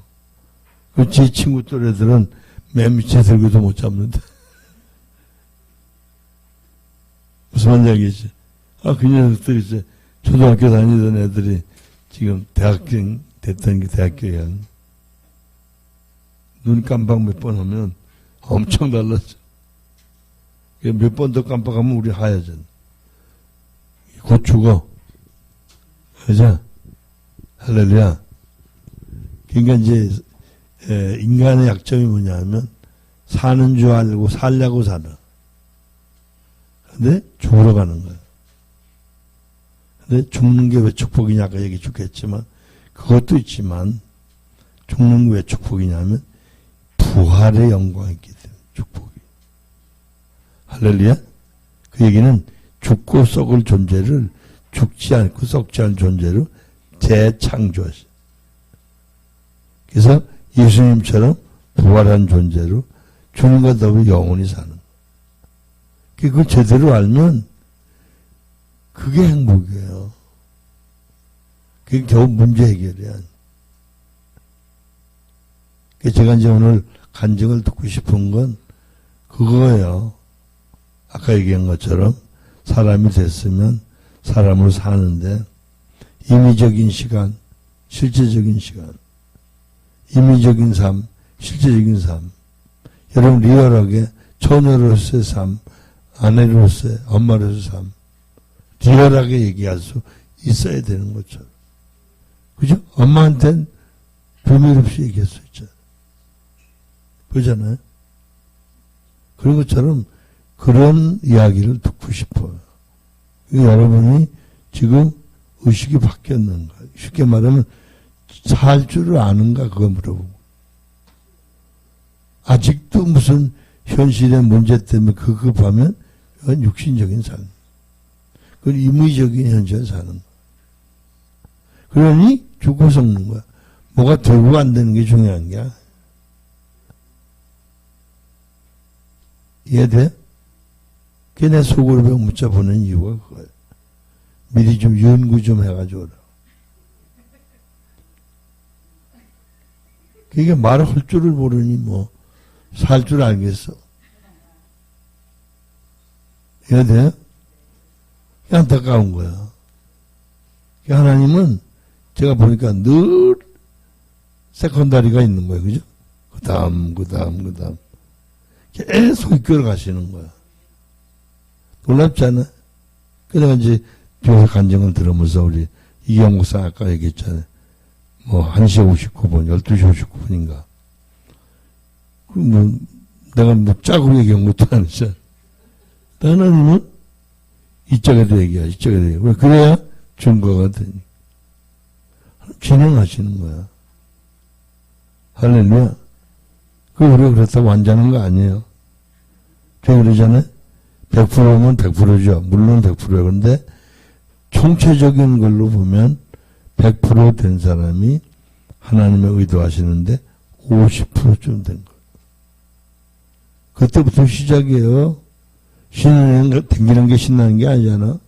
그 지 친구 또래들은 맨 밑에 들고도 못 잡는데. 무슨 말인지 알겠지? 그 녀석들이 이제 초등학교 다니던 애들이 지금 대학생 됐던 게 대학교야. 눈 깜빡 몇 번 하면 엄청 달라져. 몇 번 더 깜빡하면 우리 하얘져. 곧 죽어. 그죠? 할렐루야. 그러니까 이제 인간의 약점이 뭐냐면 사는 줄 알고 살려고 살아. 근데 죽으러 가는 거야. 근데 죽는 게 왜 축복이냐 아까 얘기 죽겠지만 그것도 있지만 죽는 게 왜 축복이냐면 부활의 영광이 있기 때문에 축복이. 할렐루야. 그 얘기는 죽고 썩을 존재를 죽지 않고 썩지 않은 존재로 재창조하시. 그래서 예수님처럼 부활한 존재로 주님과 더불어 영원히 사는. 그걸 제대로 알면 그게 행복이에요. 그게 겨우 문제 해결이야. 제가 이제 오늘 간증을 듣고 싶은 건 그거예요. 아까 얘기한 것처럼 사람이 됐으면 사람으로 사는데 임의적인 시간, 실제적인 시간, 임의적인 삶, 실제적인 삶. 여러분 리얼하게 처녀로서의 삶, 아내로서의 엄마로서의 삶 리얼하게 얘기할 수 있어야 되는 것처럼. 그죠? 엄마한테는 비밀 없이 얘기할 수 있잖아요. 그러잖아요. 그런 것처럼 그런 이야기를 듣고 싶어요. 여러분이 지금 의식이 바뀌었는가? 쉽게 말하면 살 줄을 아는가? 그거 물어보고. 아직도 무슨 현실의 문제 때문에 급급하면 그건 육신적인 삶. 그건 임의적인 현실을 사는 거야. 그러니 죽고 썩는 거야. 뭐가 되고 안 되는 게 중요한 게 아니야. 이해돼? 그게 내 속으로 배운 문자 보낸 이유가 그거야. 미리 좀 연구 좀 해가지고 오라. 그게 말을 할 줄을 모르니 뭐 살 줄 알겠어. 이해돼? 그게 안타까운 거야. 하나님은 제가 보니까 늘 세컨다리가 있는 거예요. 그죠? 그 다음. 계속 이끌어 가시는 거야. 놀랍지 않아? 그래가 이제 교회 간증을 들으면서 우리 이경 목사 아까 얘기했잖아요. 뭐 1시 59분, 12시 59분인가. 내가 뭐 짜고 얘기한 것도 아니잖아. 하나님은 이쪽에도 얘기해, 이쪽에도 얘기해. 왜? 그래야 증거가 되니까. 진행하시는 거야. 할렐루야. 우리가 그렇다고 완전한 거 아니에요. 제가 그러잖아요. 100%면 100%죠. 물론 100%예요. 그런데 총체적인 걸로 보면 100% 된 사람이 하나님의 의도하시는데 50%쯤 된 거예요. 그때부터 시작이에요. 신혼여행 댕기는 게 신나는 게 아니잖아.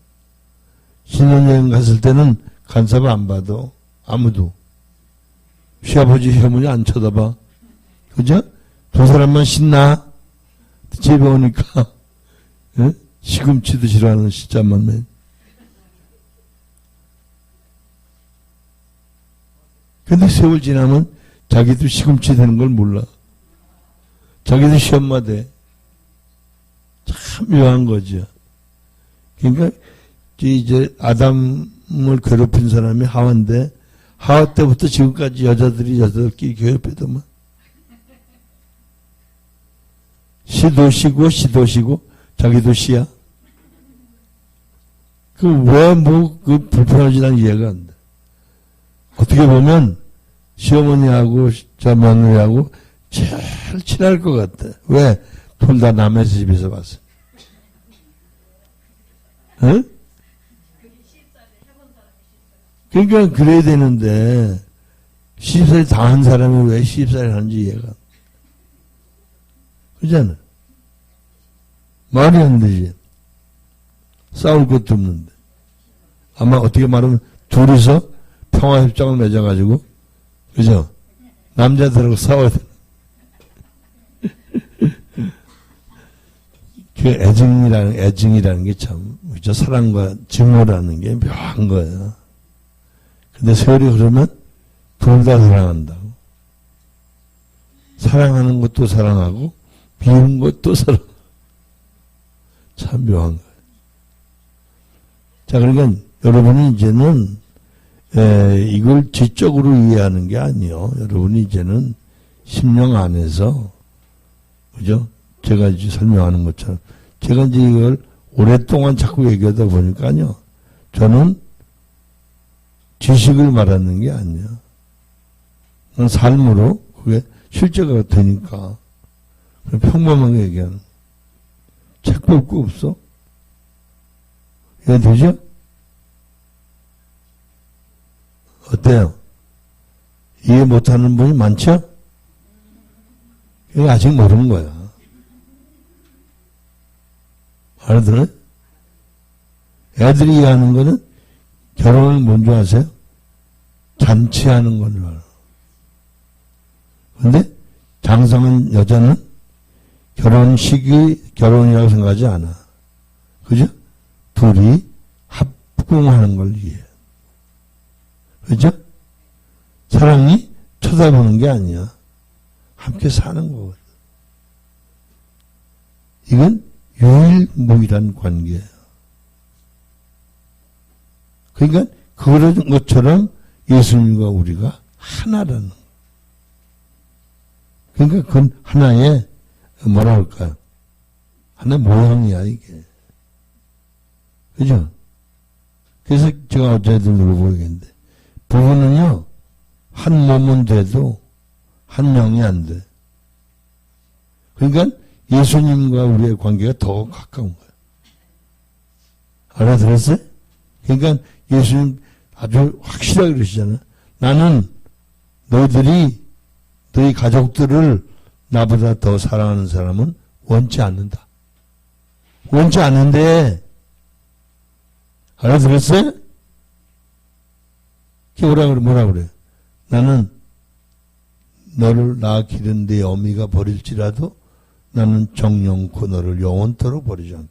신혼여행 갔을 때는 간섭 안 봐도 아무도. 시아버지 시어머니 안 쳐다봐. 그죠? 두 사람만 신나. 집에 오니까 시금치도 싫어하는 시자만 맨. 근데 세월 지나면 자기도 시금치 되는 걸 몰라. 자기도 시엄마 돼. 참 묘한 거죠. 그러니까 이제 아담을 괴롭힌 사람이 하와인데 하와 때부터 지금까지 여자들끼리 괴롭히더만. 시도 쉬고 자기도 시야. 그 불편하지는 이해가 안 돼. 어떻게 보면 시어머니하고 저 며느리하고 제일 친할 것 같아. 왜? 둘 다 남의 집에서 봤어. 응? 그러니까 그래야 되는데 시집살이 당한 사람이 왜 시집살이 하는지 이해가 안 돼. 그잖아. 말이 안 되지. 싸울 것도 없는데. 아마 어떻게 말하면 둘이서 평화협정을 맺어가지고, 그죠? 남자들하고 싸워야 돼. 그 애증이라는 게 참, 그죠? 사랑과 증오라는 게 묘한 거예요. 근데 세월이 흐르면 둘 다 사랑한다고. 사랑하는 것도 사랑하고, 미운 것도 사랑. 참 묘한 거예요. 자, 그러니까 여러분이 이제는 이걸 지적으로 이해하는 게 아니요. 여러분이 이제는 심령 안에서, 그죠? 제가 이제 설명하는 것처럼, 제가 이제 이걸 오랫동안 자꾸 얘기하다 보니까요, 저는 지식을 말하는 게 아니야. 삶으로 그게 실제가 되니까, 평범하게 얘기하는. 책 볼 거 없어? 이해 되죠? 어때요? 이해 못하는 분이 많죠? 이거 아직 모르는 거야. 알아들어요? 애들이 이해하는 거는 결혼을 뭔지 아세요? 잔치하는 건 줄 알아. 근데 장성한 여자는 결혼식이 결혼이라고 생각하지 않아. 그죠? 둘이 합궁하는 걸 이해해. 그죠? 사랑이 쳐다보는 게 아니야. 함께 사는 거거든. 이건 유일무이한 관계예요. 그러니까 그런 것처럼 예수님과 우리가 하나라는 거. 그러니까 그건 하나의 뭐라 할까요? 하나의 모양이야 이게. 그죠? 그래서 제가 어제도 물어보겠는데 부부는요 한 몸은 돼도 한 명이 안 돼. 그러니까 예수님과 우리의 관계가 더 가까운 거예요. 알아들었어요? 그러니까 예수님 아주 확실하게 그러시잖아요. 나는 너희 가족들을 나보다 더 사랑하는 사람은 원치 않는다. 원치 않는데 알아들었어요? 뭐라 그래요? 나는 너를 낳아 기른 네 어미가 버릴지라도 나는 정령코 너를 영원토록 버리지 않게.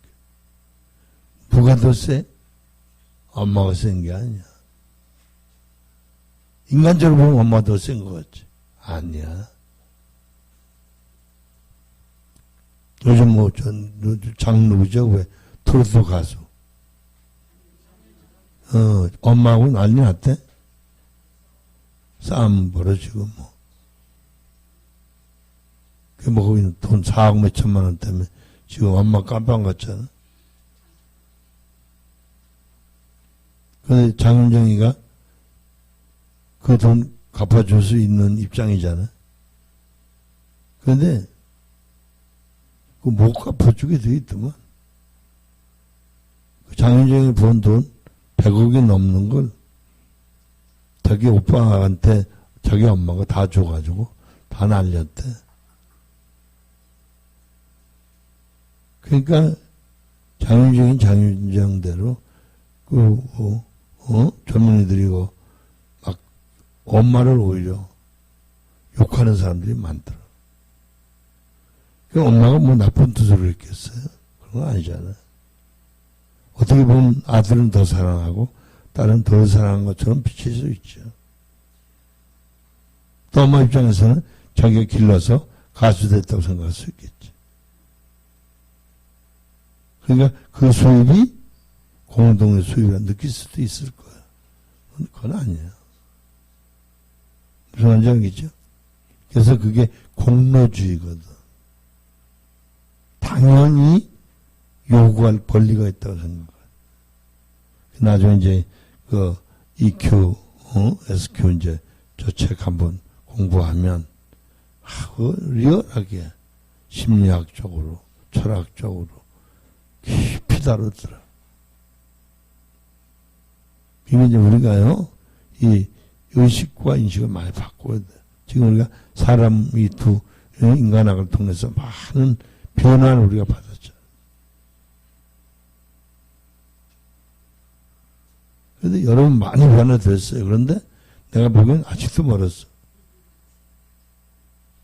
누가 더 세? 엄마가 센 게 아니야. 인간적으로 보면 엄마가 더 센 것 같지? 아니야. 요즘 장르죠? 왜? 트로트 가수. 엄마하고 난리 났대? 싸움 벌어지고 뭐. 거기는 돈 4억 몇 천만 원 때문에 지금 엄마 깜빵 갔잖아. 근데 장윤정이가 그 돈 갚아줄 수 있는 입장이잖아. 그런데 그 못 갚아주게 돼 있더만. 장윤정이 번 돈 100억이 넘는 걸 자기 오빠한테 자기 엄마가 다 줘가지고 다 날렸대. 그러니까 장윤정인 장윤정대로 젊은이들이 막 엄마를 오히려 욕하는 사람들이 많더라. 그 엄마가 뭐 나쁜 뜻으로 했겠어요? 그런 거 아니잖아요. 어떻게 보면 아들은 더 사랑하고 딸은 덜 사랑한 것처럼 비칠 수 있죠. 또 엄마 입장에서는 자기가 길러서 가수 됐다고 생각할 수 있겠지. 그러니까 그 수입이 공동의 수입이라 느낄 수도 있을 거야. 그건 아니에요. 무슨 말인지 알겠죠? 그래서 그게 공로주의거든. 당연히 요구할 권리가 있다고 생각해요. 나중에 이제 그 EQ, SQ 이제 저 책 한번 공부하면 리얼하게 심리학적으로, 철학적으로 깊이 다루더라. 이게 이제 우리가요, 이 의식과 인식을 많이 바꿔야 돼. 지금 우리가 사람이 두 인간학을 통해서 많은 변화를 우리가 받았죠. 그런데 여러분 많이 변화됐어요. 그런데 내가 보기엔 아직도 멀었어.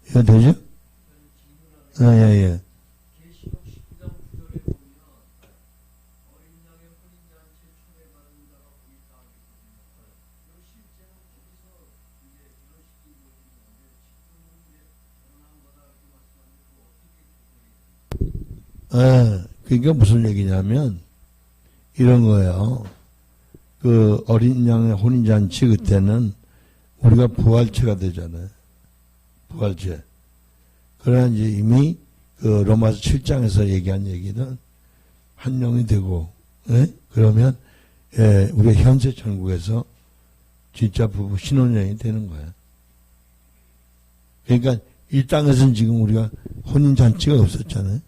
이해 되죠? 예. 그러니까 무슨 얘기냐면 이런 거예요. 그 어린 양의 혼인잔치 그때는 우리가 부활체가 되잖아요. 부활체. 그러나 이제 이미 그 로마서 7장에서 얘기한 얘기는 한 영이 되고, 예? 그러면, 예, 우리가 현세 천국에서 진짜 부부 신혼여행이 되는 거야. 그러니까 이 땅에서는 지금 우리가 혼인잔치가 없었잖아요.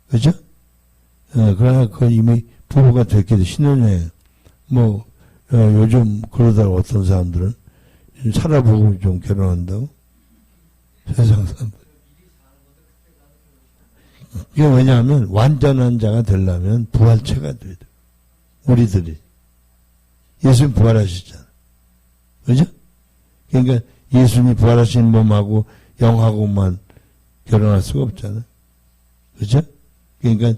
그죠? 그러나 그 이미 부부가 됐기 때문에 신혼여행. 뭐, 요즘 그러다가 어떤 사람들은 살아보고 좀 결혼한다고? 세상 사람들. 이게 왜냐하면 완전한 자가 되려면 부활체가 돼야 돼. 우리들이. 예수님 부활하시잖아. 그죠? 그러니까 예수님이 부활하신 몸하고 영하고만 결혼할 수가 없잖아. 그죠? 그러니까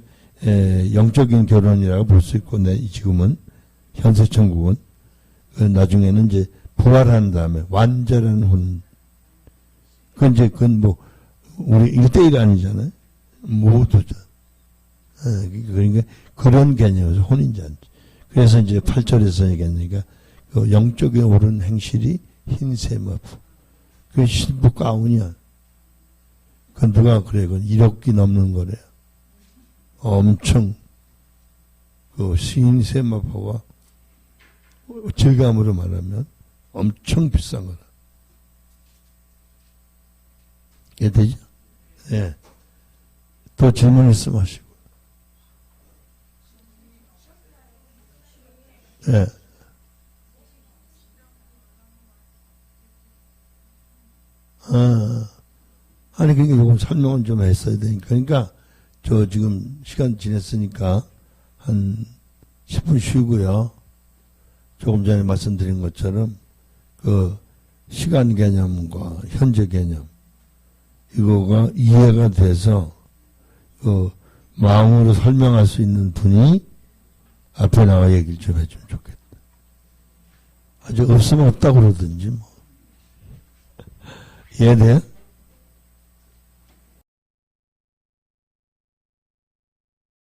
영적인 결혼이라고 볼 수 있고, 지금은 현세 천국은 나중에는 이제 부활한 다음에 완전한 혼. 그건 뭐 우리 1대1 아니잖아요. 모두죠. 그러니까 그런 개념에서 혼인잔치. 그래서 이제 8절에서 얘기하니까 그 영적인 옳은 행실이 흰 세마포. 그 신부 가운이야. 그건 누가 그래? 그건 1억기 넘는 거래요. 엄청 그 흰 세마포가 질감으로 말하면 엄청 비싼 거라. 이해되죠? 예. 또 질문 있으면 하시고. 예. 아니, 그러니까 요금 설명은 좀 했어야 되니까. 그러니까, 저 지금 시간 지냈으니까 한 10분 쉬고요. 조금 전에 말씀드린 것처럼 그 시간 개념과 현재 개념, 이거가 이해가 돼서 그 마음으로 설명할 수 있는 분이 앞에 나와 얘기를 좀 해주면 좋겠다. 아주 없으면 없다고 그러든지 뭐. 이해돼요?